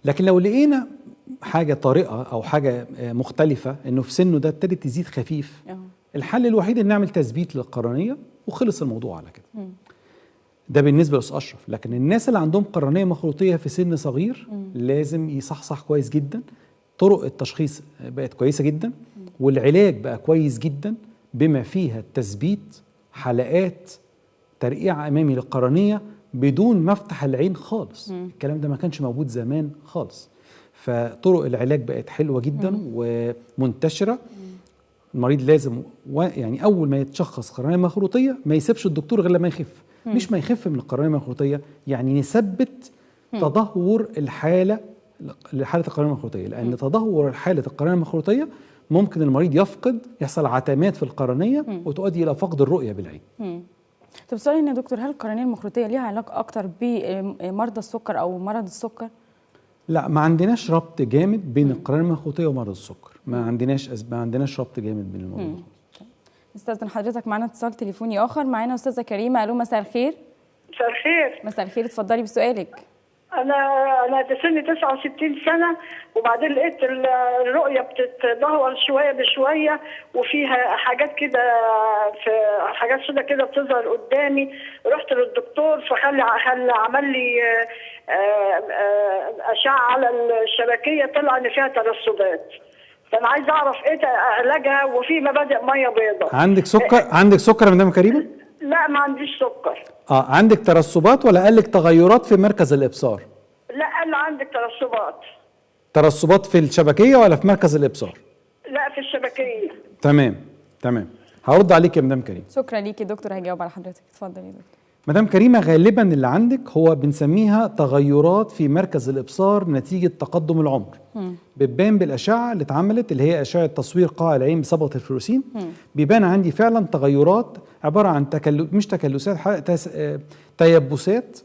لكن لو لقينا حاجه طارئه او حاجه مختلفه انه في سنه ده ابتدت تزيد خفيف، الحل الوحيد ان نعمل تثبيت للقرنيه وخلص الموضوع على كده. ده بالنسبه لاستاذ اشرف. لكن الناس اللي عندهم قرنيه مخروطيه في سن صغير لازم يصحصح كويس جدا. طرق التشخيص بقت كويسه جدا، والعلاج بقى كويس جدا، بما فيها تثبيت حلقات ترقيع امامي للقرنيه بدون ما افتح العين خالص. الكلام ده ما كانش موجود زمان خالص. فطرق العلاج بقت حلوه جدا ومنتشره. المريض لازم يعني اول ما يتشخص قرنيه مخروطيه ما يسيبش الدكتور غير لما يخف. مش ما يخف من القرنيه المخروطيه، يعني نثبت تدهور لحاله القرنيه المخروطيه، لان تدهور حاله القرنيه المخروطيه ممكن المريض يحصل عتمات في القرنيه وتؤدي الى فقد الرؤيه بالعين. طب سؤال هنا يا دكتور، هل القرنيه المخروطيه ليها علاقه اكتر بمرضى السكر او مرض السكر؟ لا، ما عندناش ربط جامد بين القرنيه المخروطيه ومرض السكر. ما عندناش ربط جامد بين الموضوع. استاذن حضرتك معانا اتصال تليفوني اخر، معانا استاذه كريمه. الو مساء الخير. مساء الخير. مساء الخير، اتفضلي بسؤالك. انا في سن 69 سنه، وبعدين لقيت الرؤيه بتتدهور شويه بشويه، وفيها حاجات كده، في حاجات سودة كده بتظهر قدامي. رحت للدكتور فخلي عمل لي اشعه على الشبكيه، طلع ان فيها ترسبات. فانا عايز اعرف ايه علاجها، وفي مبادئ ميه بيضاء. عندك سكر يا مدام كريمه؟ لا ما عنديش سكر. عندك ترسبات ولا قال لك تغيرات في مركز الابصار؟ لا قال لي عندك ترسبات. ترسبات في الشبكيه ولا في مركز الابصار؟ لا في الشبكيه. تمام. هرد عليك يا مدام كريمه. شكرا ليكي دكتور، هيجاوب على حضرتك. اتفضلي يا دكتور. مدام كريمه، غالبا اللي عندك هو بنسميها تغيرات في مركز الابصار نتيجه تقدم العمر. بتبان بالاشعه اللي اتعملت، اللي هي اشعه تصوير قاع العين بصبغه الفلوروسين. بيبان عندي فعلا تغيرات عباره عن مش تكلسات، تيبسات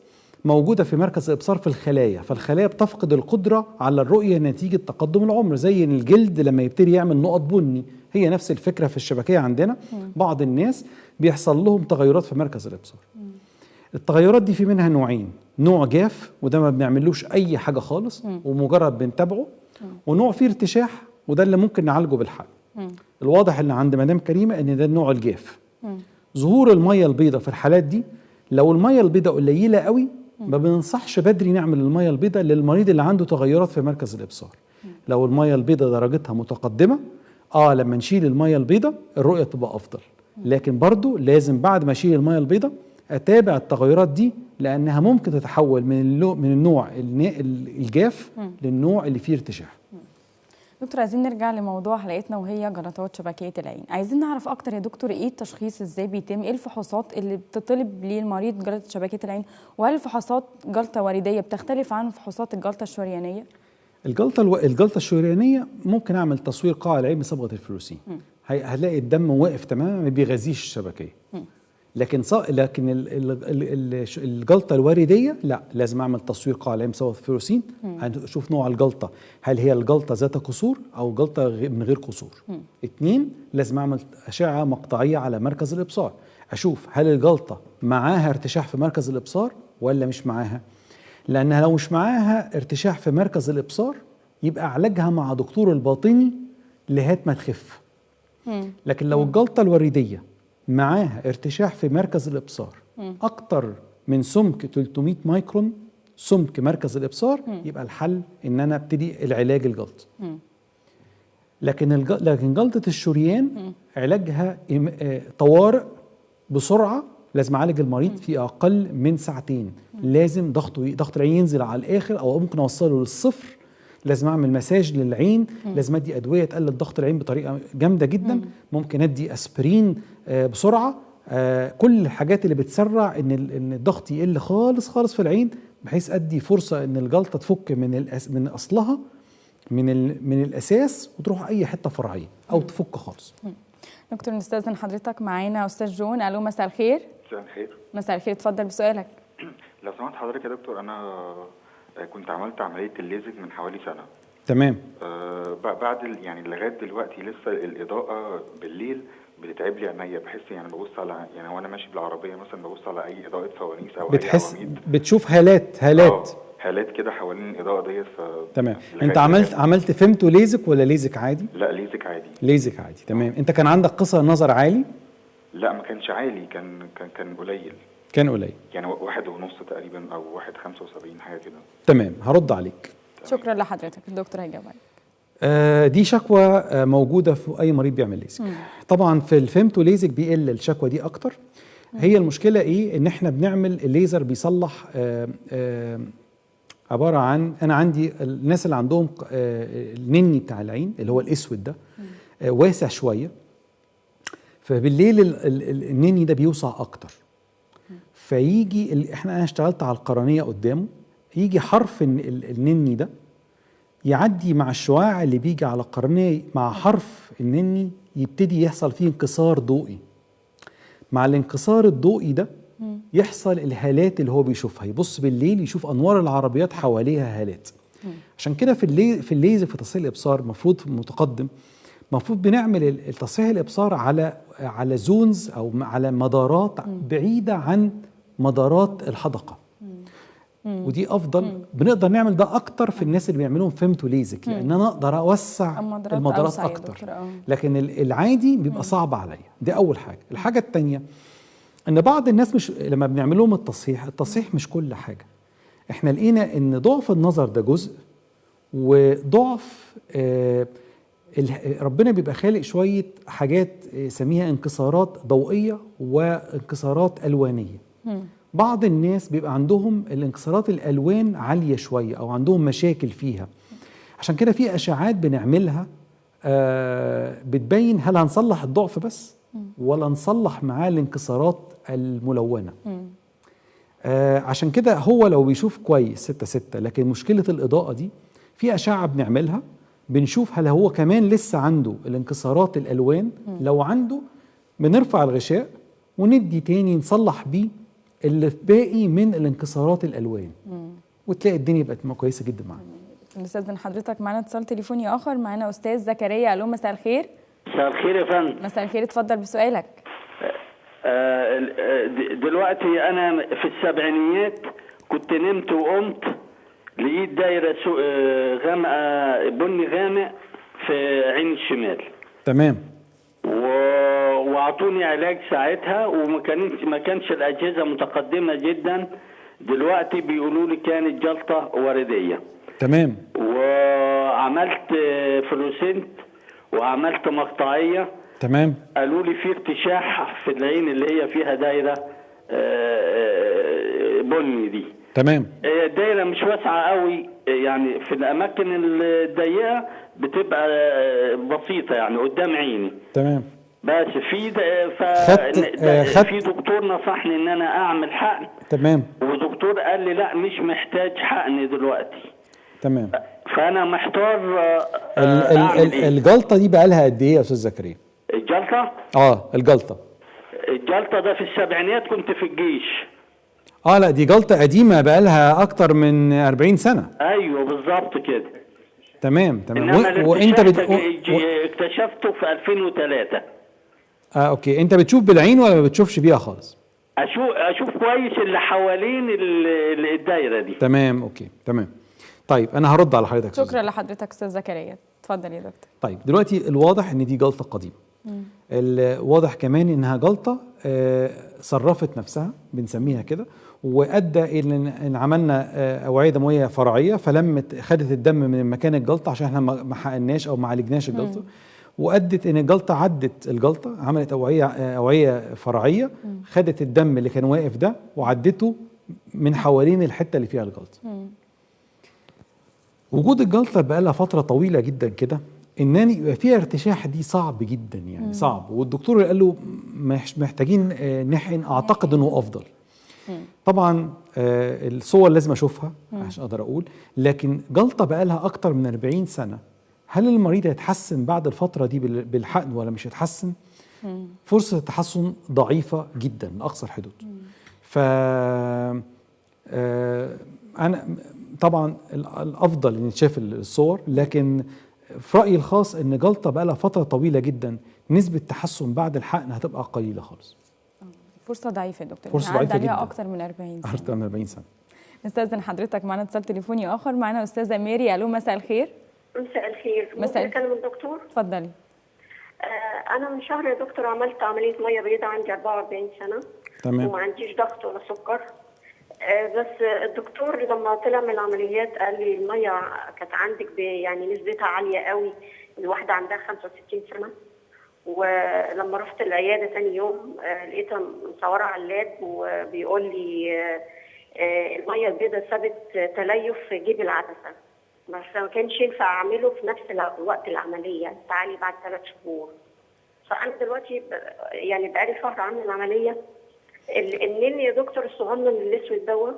موجوده في مركز الابصار في الخلايا. فالخلايا بتفقد القدره على الرؤيه نتيجه تقدم العمر، زي الجلد لما يبتدي يعمل نقط بني. هي نفس الفكره في الشبكيه عندنا. بعض الناس بيحصل لهم تغيرات في مركز الابصار. التغيرات دي في منها نوعين، نوع جاف وده ما بنعملوش اي حاجه خالص ومجرد بنتابعه، ونوع فيه ارتشاح وده اللي ممكن نعالجه بالحقن. الواضح ان عند مدام كريمه ان ده النوع الجاف. ظهور الميه البيضاء في الحالات دي لو الميه البيضاء قليله قوي ما بننصحش بدري نعمل الميه البيضاء للمريض اللي عنده تغيرات في مركز الابصار. لو الميه البيضاء درجتها متقدمه لما نشيل الميه البيضاء الرؤيه تبقى افضل، لكن برضو لازم بعد ما اشيل الميه البيضاء اتابع التغيرات دي، لانها ممكن تتحول من النوع الجاف للنوع اللي فيه ارتشاح. دكتور عايزين نرجع لموضوع حلقتنا وهي جلطات شبكية العين. عايزين نعرف اكتر يا دكتور ايه التشخيص، ازاي بيتم، ايه الفحوصات اللي بتطلب للمريض جلطة شبكية العين، وهل الفحوصات جلطة وردية بتختلف عن فحوصات الجلطة الشريانية؟ الجلطة الشريانية ممكن اعمل تصوير قاع العين بصبغة الفلوسين، هلاقي الدم واقف تماما ما بيغذيش الشبكية. لكن الجلطه الورديه لا، لازم اعمل تصوير قاع العين بصبغه الفلوسين، هنشوف نوع الجلطه، هل هي الجلطه ذات قصور او جلطه من غير قصور. 2 لازم اعمل اشعه مقطعيه على مركز الابصار، اشوف هل الجلطه معاها ارتشاح في مركز الابصار ولا مش معاها، لانها لو مش معاها ارتشاح في مركز الابصار يبقى علاجها مع دكتور الباطني لغايه ما تخف. لكن لو الجلطه الورديه معاها ارتشاح في مركز الابصار اكتر من سمك 300 مايكرون سمك مركز الابصار، يبقى الحل ان انا ابتدي العلاج الجلطي. لكن جلطه الشريان علاجها طوارئ بسرعه، لازم اعالج المريض في اقل من ساعتين. لازم ضغط العين ينزل على الاخر او ممكن اوصله للصفر، لازم اعمل مساج للعين، لازم ادي ادويه تقلل ضغط العين بطريقه جامده جدا، ممكن ادي اسبرين بسرعه، كل الحاجات اللي بتسرع ان الضغط يقل خالص خالص في العين، بحيث ادي فرصه ان الجلطه تفك من اصلها من الاساس وتروح اي حته فرعيه او تفك خالص. دكتور نستاذن حضرتك، معانا استاذ جون. الو، مساء الخير. مساء الخير. مساء الخير، اتفضل بسؤالك. لو سمحت حضرتك يا دكتور، انا كنت عملت عمليه الليزك من حوالي سنه. تمام. بعد يعني لغايه دلوقتي لسه الاضاءه بالليل بتتعب لي عينيا، بحس يعني ببص على وانا ماشي بالعربيه مثلا ببص على اي اضاءه فوانيس او اي عواميد، بتشوف هالات كده حوالين الاضاءه ديت. تمام. انت عملت فيمتو ليزك ولا ليزك عادي؟ لا، ليزك عادي. ليزك عادي، تمام. انت كان عندك قصر نظر عالي؟ لا، ما كانش عالي، كان قليل. كان قليل يعني 1.5 تقريبا او 1.75 حاجه كده. تمام، هرد عليك. شكرا لحضرتك، الدكتور هيجاوب عليك. دي شكوى موجوده في اي مريض بيعمل ليزك. طبعا في الفيمتو ليزك بيقل الشكوى دي اكتر. هي المشكله ايه؟ ان احنا بنعمل الليزر بيصلح عباره عن، انا عندي الناس اللي عندهم النني بتاع العين اللي هو الاسود ده واسع شويه، فبالليل النني ده بيوسع اكتر، فيجي انا اشتغلت على القرنيه قدامه، يجي حرف النني ده يعدي مع الشعاع اللي بيجي على القرنيه مع حرف النني، يبتدي يحصل فيه انكسار ضوئي. مع الانكسار الضوئي ده يحصل الهالات اللي هو بيشوفها، يبص بالليل يشوف انوار العربيات حواليها هالات. عشان كده في الليزر في تصحيح الابصار المفروض متقدم، المفروض بنعمل تصحيح الابصار على زونز او على مدارات بعيده عن مدارات الحدقه، ودي افضل. بنقدر نعمل ده اكتر في الناس اللي بيعملوهم فيمتو ليزك، لان انا اقدر اوسع المدارات اكتر. لكن العادي بيبقى صعب عليا. دي اول حاجه. الحاجه الثانيه ان بعض الناس مش لما بنعمل لهم التصحيح مش كل حاجه. احنا لقينا ان ضعف النظر ده جزء، وضعف ربنا بيبقى خالق شويه حاجات سميها انكسارات ضوئيه وانكسارات الوانيه. بعض الناس بيبقى عندهم الانكسارات الالوان عاليه شويه او عندهم مشاكل فيها، عشان كده في اشعاعات بنعملها بتبين هل هنصلح الضعف بس ولا نصلح معاه الانكسارات الملونه. عشان كده هو لو بيشوف كويس 6/6، لكن مشكله الاضاءه دي في اشعه بنعملها بنشوف هل هو كمان لسه عنده الانكسارات الالوان. لو عنده بنرفع الغشاء وندي تاني نصلح بيه اللي باقي من الانكسارات الالوان، وتلاقي الدنيا بقت كويسه جدا معانا. نستاذن حضرتك، معانا اتصال تليفوني اخر. معانا استاذ زكريا. الو، مساء الخير. مساء الخير يا فندم. مساء الخير، اتفضل بسؤالك. دلوقتي انا في السبعينيات كنت نمت وقمت لقيت دايره بني غامق في عين الشمال. تمام. واعطوني علاج ساعتها، ما كانش الاجهزه متقدمه جدا. دلوقتي بيقولوا لي كانت جلطه ورديه. تمام. وعملت فلوسنت وعملت مقطعيه. تمام. قالوا لي في ارتشاح في العين اللي هي فيها دايره بني دي. تمام. الدايره مش واسعه قوي، يعني في الاماكن الضيقه بتبقى بسيطه يعني قدام عيني. تمام. بس في في دكتور نصحني ان انا اعمل حقن. تمام. ودكتور قال لي لا مش محتاج حقن دلوقتي. تمام. فانا محتار اعمل ايه. الجلطه دي بقى لها قد ايه يا استاذ زكريا؟ الجلطه؟ الجلطه ده في السبعينات كنت في الجيش. لا دي جلطه قديمه بقى لها اكتر من 40 سنه. ايوه بالظبط كده. تمام. وانت اكتشفته في 2003. اوكي. انت بتشوف بالعين ولا ما بتشوفش بيها خالص؟ اشوف كويس اللي حوالين الدايره دي. تمام. اوكي. تمام. طيب انا هرد على حضرتك. شكرا لحضرتك استاذ زكريا. اتفضل يا دكتور. طيب دلوقتي الواضح ان دي جلطه قديمه. الواضح كمان انها جلطه صرفت نفسها، بنسميها كده، وادى الى ان عملنا اوعيه دمويه فرعيه فلمت خدت الدم من مكان الجلطه عشان احنا ما حقناش او ما عالجناش الجلطه، وادت ان الجلطه عدت الجلطه عملت اوعيه فرعيه خدت الدم اللي كان واقف ده وعدته من حوالين الحته اللي فيها الجلطه. وجود الجلطه بقى لها فتره طويله جدا كده، ان يبقى فيها ارتشاح دي صعب جدا يعني. صعب. والدكتور قال له محتاجين نحقن، اعتقد انه افضل. طبعا الصور لازم اشوفها عشان اقدر اقول، لكن جلطه بقى لها اكتر من 40 سنه، هل المريض هيتحسن بعد الفتره دي بالحقن ولا مش هيتحسن؟ فرصه التحسن ضعيفه جدا لاقصى الحدود. ف انا طبعا الافضل ان نشوف الصور، لكن في رايي الخاص ان جلطه بقى لها فتره طويله جدا نسبه تحسن بعد الحقن هتبقى قليله خالص. فرصه ضعيفه يا دكتور. فرصه ضعيفه جدا. اكتر من 40 سنه. اكتر من 40 سنه. نستاذن حضرتك، معنا اتصال تليفوني اخر. معنا استاذه ميري. الو، مساء الخير. مساء الخير. مساء ممكن اكلم الدكتور؟ اتفضلي. انا من شهر يا دكتور عملت عمليه ميه بيضاء، عندي 44 سنه. تمام. وما عنديش ضغط ولا سكر. بس الدكتور لما طلع من العمليات قال لي الميه كانت عندك يعني نسبتها عاليه قوي، الواحده عندها 65 سنه. ولما رحت العياده ثاني يوم لقيتها مصوره على اللاب وبيقول لي الميه البيضاء سابت تليف في جيب العدسه، بس ما كانش ينفع اعمله في نفس وقت العمليه، تعالي بعد 3 شهور. فانا دلوقتي يعني بقالي شهر عامله العمليه. النني يا دكتور الصغنن الاسود دوت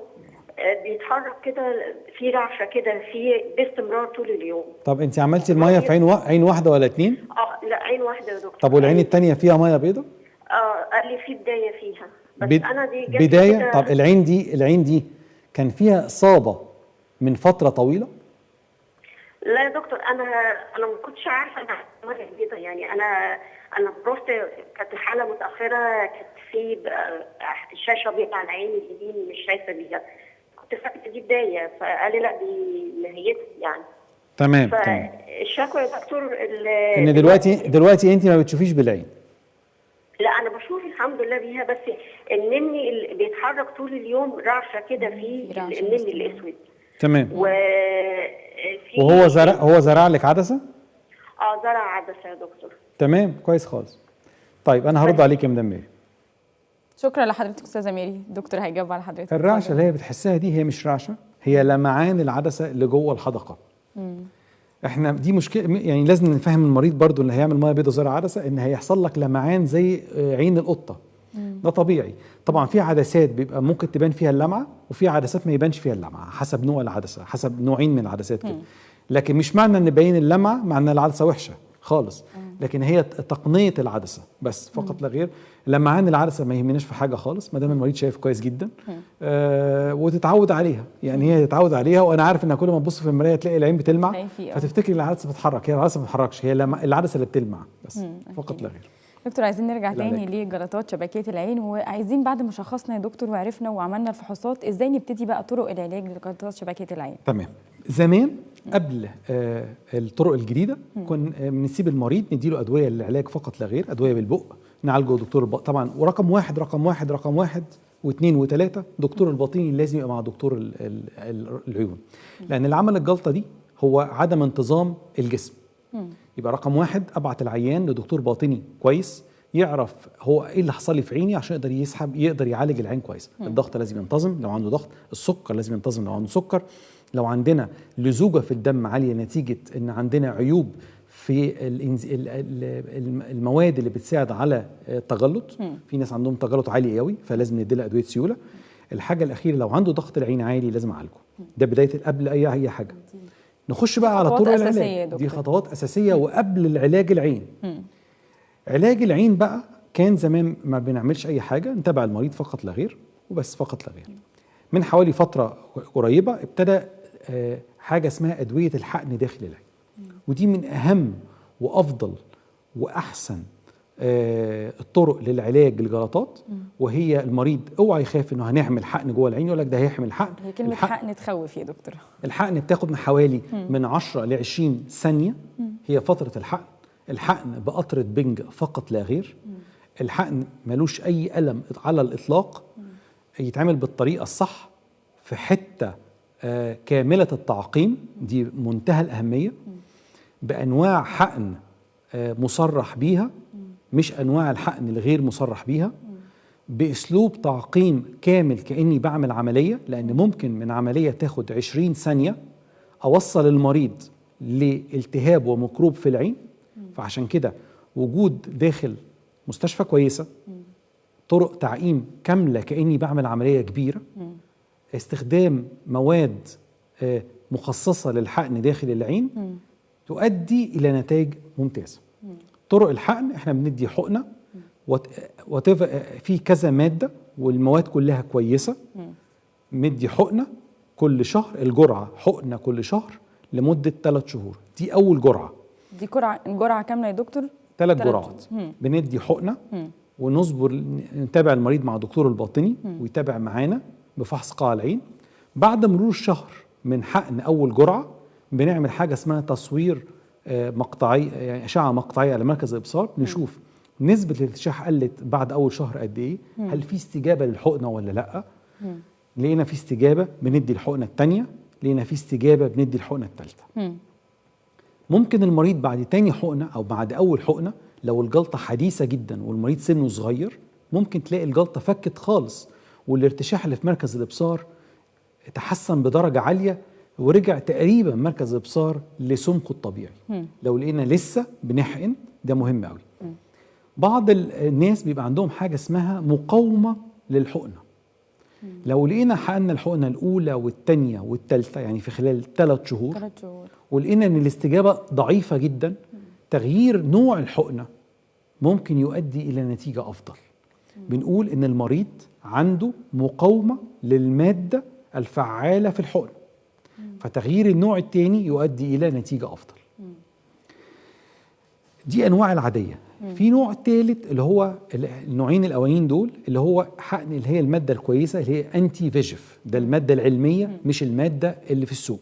بيتحرك كده، في رعشه كده في باستمرار طول اليوم. طب انت عملتي الميه في عين واحده ولا 2؟ لا عين واحده يا دكتور. طب والعين الثانيه فيها ميه بيضاء؟ قال لي في بدايه فيها، بس انا دي جت بدايه. طب العين دي كان فيها اصابه من فتره طويله؟ لا يا دكتور، انا ما كنتش عارفه انا ميه بيضاء، يعني انا رحت كانت الحاله متاخره، كانت في الشاشه بيضاء على العين اليمين مش شايفه بيها، كنت فاكره دي بدايه، فقال لي لا دي نهايتها يعني. تمام. فالشكوى يا دكتور ان دلوقتي انت ما بتشوفيش بالعين؟ لا انا بشوف الحمد لله بيها، بس النني اللي بيتحرك طول اليوم رعشه كده في النني الاسود. تمام. وهو زرع لك عدسه؟ زرع عدسه يا دكتور. تمام، كويس خالص. طيب انا هرد عليك يا مدام ميري. شكرا لحضرتك استاذه ميري. الدكتور هيجاوب على حضرتك. الرعشه اللي هي بتحسها دي هي مش رعشه، هي لمعان العدسه اللي جوه الحدقه. احنا دي مشكله، يعني لازم نفهم المريض برضو اللي هيعمل ميه بيضاء زرع عدسه ان هيحصل لك لمعان زي عين القطه. ده طبيعي. طبعا في عدسات بيبقى ممكن تبان فيها اللمعه، وفي عدسات ما يبانش فيها اللمعه حسب نوع العدسه، حسب نوعين من العدسات كده. لكن مش معنى ان باين اللمعه معنى العدسه وحشه خالص، لكن هي تقنيه العدسه بس فقط لا غير. لمعان العدسه ما يهمناش في حاجه خالص ما دام المريض شايف كويس جدا. وتتعود عليها، يعني هي تتعود عليها. وانا عارف ان كل ما تبص في المرايه تلاقي العين بتلمع فتفتكري العدسه بتتحرك، هي العدسه ما بتتحركش، هي العدسه اللي بتلمع بس فقط لا غير. دكتور عايزين نرجع تاني لجلطات شبكيه العين، وعايزين بعد ما شخصنا يا دكتور وعرفنا وعملنا الفحوصات ازاي نبتدي بقى طرق العلاج لجلطات شبكيه العين. تمام. زمان قبل الطرق الجديده كنا بنسيب المريض نديله ادويه للعلاج فقط لا غير، ادويه بالبق نعالجه دكتور طبعا. ورقم واحد واثنين وثلاثة دكتور الباطني لازم يبقى مع دكتور العيون، لأن اللي عمل الجلطة دي هو عدم انتظام الجسم. يبقى رقم واحد أبعت العيان لدكتور باطني كويس يعرف هو ايه اللي حصل لي في عيني عشان يقدر يعالج العين كويس. الضغط لازم ينتظم لو عنده ضغط، السكر لازم ينتظم لو عنده سكر، لو عندنا لزوجة في الدم عالية نتيجة ان عندنا عيوب في المواد اللي بتساعد على التجلط، في ناس عندهم تجلط عالي قوي فلازم نديلها ادويه سيوله. الحاجه الاخيره لو عنده ضغط العين عالي لازم اعالجه، ده بدايه قبل اي حاجه. نخش بقى على طرق العلاج، دي خطوات اساسيه وقبل العلاج العين. علاج العين بقى كان زمان ما بنعملش اي حاجه، نتابع المريض فقط لا غير وبس، فقط لا غير. من حوالي فتره قريبه ابتدى حاجه اسمها ادويه الحقن داخل العين، ودي من اهم وافضل واحسن الطرق للعلاج الجلطات. وهي المريض اوعى يخاف انه هنعمل حقن جوه العين، يقول لك ده هيحمل حقن. هي كلمه حقن تخوف يا دكتور. الحقن بتاخد من حوالي من 10 ل 20 ثانيه هي فتره الحقن. الحقن بقطره بنج فقط لا غير. الحقن ملوش اي الم على الاطلاق، يتعمل بالطريقه الصح في حته كامله التعقيم، دي منتهى الاهميه، بانواع حقن مصرح بيها، مش انواع الحقن الغير مصرح بيها، باسلوب تعقيم كامل كاني بعمل عمليه، لان ممكن من عمليه تاخد 20 ثانيه اوصل المريض لالتهاب وميكروب في العين. فعشان كده وجود داخل مستشفى كويسه طرق تعقيم كامله كاني بعمل عمليه كبيره، استخدام مواد مخصصه للحقن داخل العين تؤدي الى نتائج ممتازه. طرق الحقن احنا بندي حقنه في كذا ماده والمواد كلها كويسه، ندي حقنه كل شهر، الجرعه حقنه كل شهر لمده 3 شهور. دي اول جرعه. دي جرعه كامله يا دكتور؟ 3 جرعات. بندي حقنه ونصبر نتابع المريض مع دكتور الباطني ويتابع معانا بفحص قاع العين. بعد مرور شهر من حقن اول جرعه بنعمل حاجه اسمها تصوير مقطعي، يعني اشعه مقطعيه على مركز الابصار، نشوف نسبه الارتشاح قلت بعد اول شهر قد ايه، هل في استجابه للحقنه ولا لا. لقينا في استجابه بندي الحقنه الثانيه، لقينا في استجابه بندي الحقنه الثالثه. ممكن المريض بعد تاني حقنه او بعد اول حقنه لو الجلطه حديثه جدا والمريض سنه صغير ممكن تلاقي الجلطه فكت خالص والارتشاح اللي في مركز الابصار تحسن بدرجه عاليه ورجع تقريبا مركز الابصار لسمكه الطبيعي. لو لقينا لسه بنحقن ده مهم قوي. بعض الناس بيبقى عندهم حاجه اسمها مقاومه للحقنه. لو لقينا حقنا الحقنه الاولى والثانيه والثالثه يعني في خلال 3 شهور ولقينا ان الاستجابه ضعيفه جدا، تغيير نوع الحقنه ممكن يؤدي الى نتيجه افضل. بنقول ان المريض عنده مقاومه للماده الفعاله في الحقن، فتغيير النوع الثاني يؤدي الى نتيجه افضل. دي انواع العاديه. في نوع ثالث اللي هو النوعين الاولين دول اللي هو حقن اللي هي الماده الكويسه اللي هي انتي فيجف، ده الماده العلميه مش الماده اللي في السوق.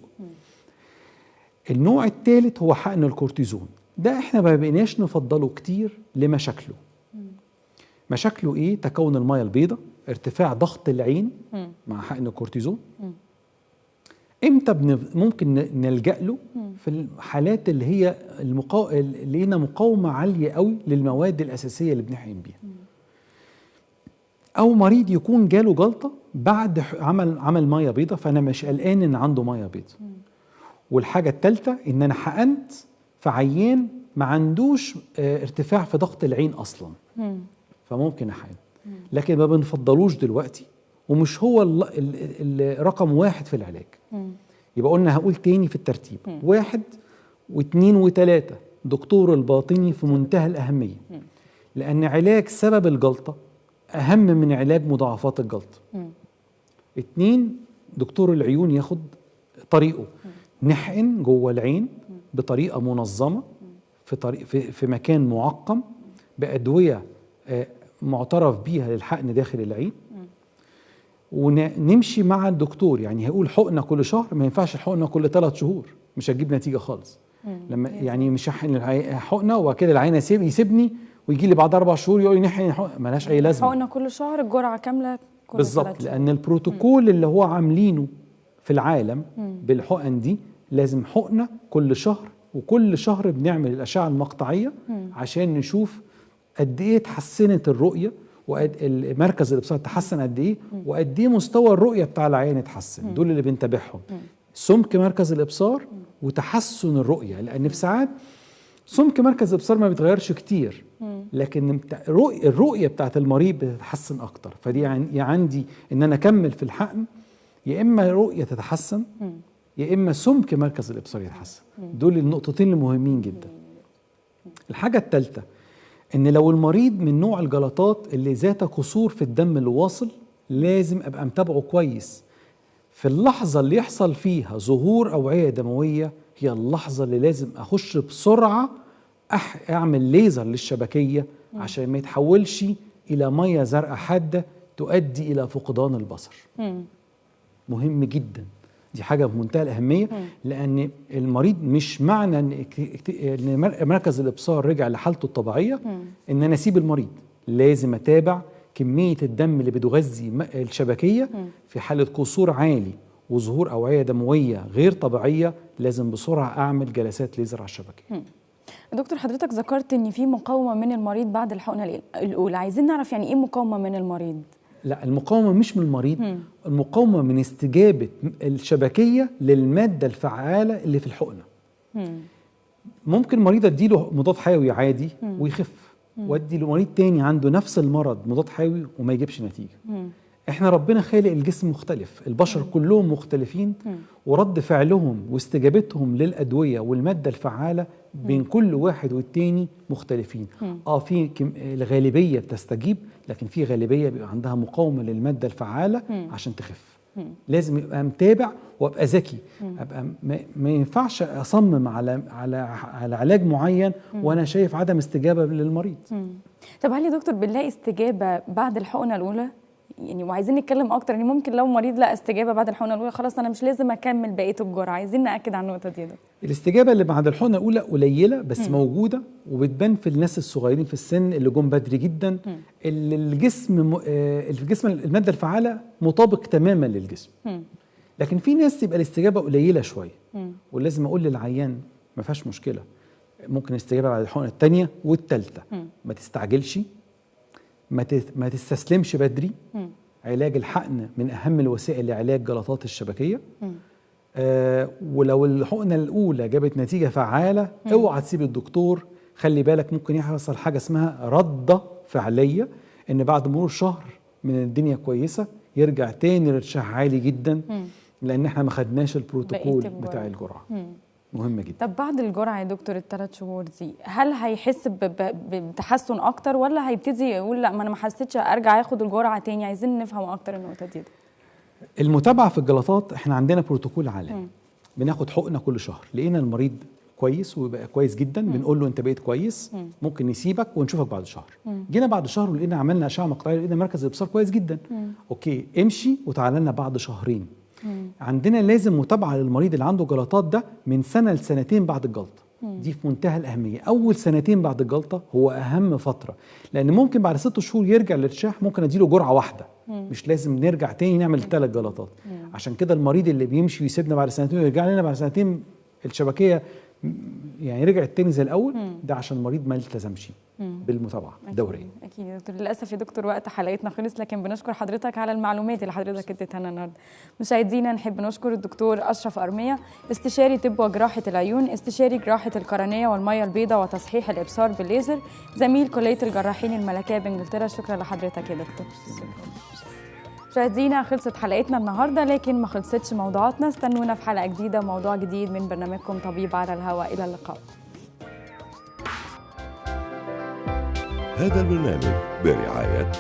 النوع الثالث هو حقن الكورتيزون، ده احنا ما بقيناش نفضله كتير لمشاكله. مشاكله ايه؟ تكون الميه البيضاء، ارتفاع ضغط العين مع حقن الكورتيزون. امتى ممكن نلجأ له؟ في الحالات اللي هي لقينا مقاومه عاليه قوي للمواد الاساسيه اللي بنحقن بيها. او مريض يكون جاله جلطه بعد عمل ميه بيضاء فانا مش قلقان ان عنده ميه بيضاء. والحاجه الثالثه ان انا حقنت في عيان ما عندوش ارتفاع في ضغط العين اصلا، فممكن احقن، لكن ما بنفضلوش دلوقتي ومش هو الرقم 1 في العلاج. يبقى قلنا هقول تاني في الترتيب 1 و2 و3 دكتور الباطني في منتهى الأهمية، لأن علاج سبب الجلطة أهم من علاج مضاعفات الجلطة. 2 دكتور العيون ياخد طريقه، نحقن جوه العين بطريقة منظمة في مكان معقم بأدوية معترف بيها للحقن داخل العين، ونمشي مع الدكتور. يعني هيقول حقنه كل شهر، ما ينفعش الحقنه كل 3 شهور، مش هتجيب نتيجه خالص. لما يعني مش هحقن حقنه وكده العين يسيبني ويجي لي بعد 4 شهور يقول لي نحقن حقن مالهاش اي لازمه. حقنه كل شهر، الجرعه كامله كل بالظبط، لان البروتوكول اللي هو عاملينه في العالم بالحقن دي لازم حقنه كل شهر، وكل شهر بنعمل الاشعه المقطعيه عشان نشوف قد ايه اتحسنت الرؤيه، ومركز الابصار تحسن قد ايه، وقد ايه مستوى الرؤيه بتاع العين اتحسن. دول اللي بنتابعهم، سمك مركز الابصار وتحسن الرؤيه، لان في ساعات سمك مركز الابصار ما بيتغيرش كتير، لكن الرؤيه بتاعت المريض بتتحسن اكتر. فدي يعني عندي ان انا اكمل في الحقن، يا اما الرؤيه تتحسن يا اما سمك مركز الابصار يتحسن. دول النقطتين المهمين جدا. الحاجه الثالثه ان لو المريض من نوع الجلطات اللي ذات قصور في الدم اللي واصل، لازم ابقى متابعه كويس. في اللحظه اللي يحصل فيها ظهور اوعيه دمويه هي اللحظه اللي لازم اخش بسرعه اعمل ليزر للشبكيه عشان ما يتحولش الى ميه زرقاء حاده تؤدي الى فقدان البصر. مهم جدا، دي حاجه بمنتهى الاهميه، لان المريض مش معنى ان مركز الابصار رجع لحالته الطبيعيه ان انا اسيب المريض. لازم اتابع كميه الدم اللي بتغذي الشبكيه. في حاله قصور عالي وظهور اوعيه دمويه غير طبيعيه لازم بسرعه اعمل جلسات ليزر على الشبكيه. دكتور، حضرتك ذكرت ان في مقاومه من المريض بعد الحقنه الاولى، عايزين نعرف يعني ايه مقاومه من المريض؟ لا، المقاومه مش من المريض، المقاومه من استجابه الشبكيه للماده الفعاله اللي في الحقنه. ممكن مريض اديله مضاد حيوي عادي ويخف، وادي لمريض تاني عنده نفس المرض مضاد حيوي وما يجيبش نتيجه. احنا ربنا خالق الجسم مختلف، البشر كلهم مختلفين، ورد فعلهم واستجابتهم للادويه والماده الفعاله بين كل واحد والتاني مختلفين. في الغالبيه بتستجيب، لكن في غالبيه بيبقى عندها مقاومه للماده الفعاله عشان تخف. لازم يبقى متابع وابقى ذكي، ابقى ما ينفعش اصمم على علاج معين وانا شايف عدم استجابه للمريض. طب هل يا دكتور بنلاقي استجابه بعد الحقنه الاولى؟ يعني وعايزين نتكلم اكتر، يعني ممكن لو مريض لقى استجابه بعد الحقنه الاولى خلاص انا مش لازم اكمل بقيه الجرعه، عايزين ناكد على النقطه دي. الاستجابه اللي بعد الحقنه الاولى قليله بس موجوده، وبتبان في الناس الصغيرين في السن اللي جم بدري جدا، اللي الجسم الماده الفعاله مطابق تماما للجسم. لكن في ناس تبقى الاستجابه قليله شويه، ولازم اقول للعيان ما فيهاش مشكله، ممكن استجابه بعد الحقنه الثانيه والثالثه. ما تستعجلش، ما تستسلمش بدري. علاج الحقن من أهم الوسائل لعلاج جلطات الشبكية. ولو الحقنة الأولى جابت نتيجة فعالة اوعى تسيب الدكتور. خلي بالك ممكن يحصل حاجة اسمها ردة فعلية، إن بعد مرور شهر من الدنيا كويسة يرجع تاني الارتشاح عالي جدا، لأن احنا ما خدناش البروتوكول بتاع الجرعة. مهم جدا. طب بعد الجرعه يا دكتور ال3 شهور دي، هل هيحس بتحسن اكتر ولا هيبتدي يقول لا ما انا ما حسيتش ارجع اخد الجرعه تاني؟ عايزين نفهم اكتر النقطه دي. المتابعه في الجلطات احنا عندنا بروتوكول عالمي، بناخد حقنه كل شهر. لقينا المريض كويس ويبقى كويس جدا بنقول له انت بقيت كويس، ممكن نسيبك ونشوفك بعد شهر. جينا بعد شهر ولقينا عملنا اشعه مقطعيه لقينا مركز الابصار كويس جدا. اوكي امشي وتعالى لنا بعد شهرين. عندنا لازم متابعه للمريض اللي عنده جلطات ده من سنه لسنتين بعد الجلطه. دي في منتهى الاهميه. اول سنتين بعد الجلطه هو اهم فتره، لان ممكن بعد 6 شهور يرجع الارتشاح، ممكن اديله جرعه واحده، مش لازم نرجع تاني نعمل 3 جلطات. عشان كده المريض اللي بيمشي ويسيبنا بعد سنتين ويرجع لنا بعد سنتين الشبكيه يعني رجعت تاني زي الاول، ده عشان المريض ما التزمش بالمتابعه الدوريه. اكيد يا دكتور. للاسف يا دكتور وقت حلقتنا خلص، لكن بنشكر حضرتك على المعلومات اللي حضرتك اديتها لنا النهارده. مشاهدينا نحب نشكر الدكتور اشرف ارميه، استشاري طب وجراحه العيون، استشاري جراحه القرنيه والميه البيضاء وتصحيح الابصار بالليزر، زميل كليه الجراحين الملكيه بانجلترا. شكرا لحضرتك يا دكتور. مشاهدينا خلصت حلقتنا النهارده، لكن ما خلصتش موضوعاتنا. استنونا في حلقه جديده وموضوع جديد من برنامجكم طبيب على الهواء. الى اللقاء. هذا البرنامج برعاية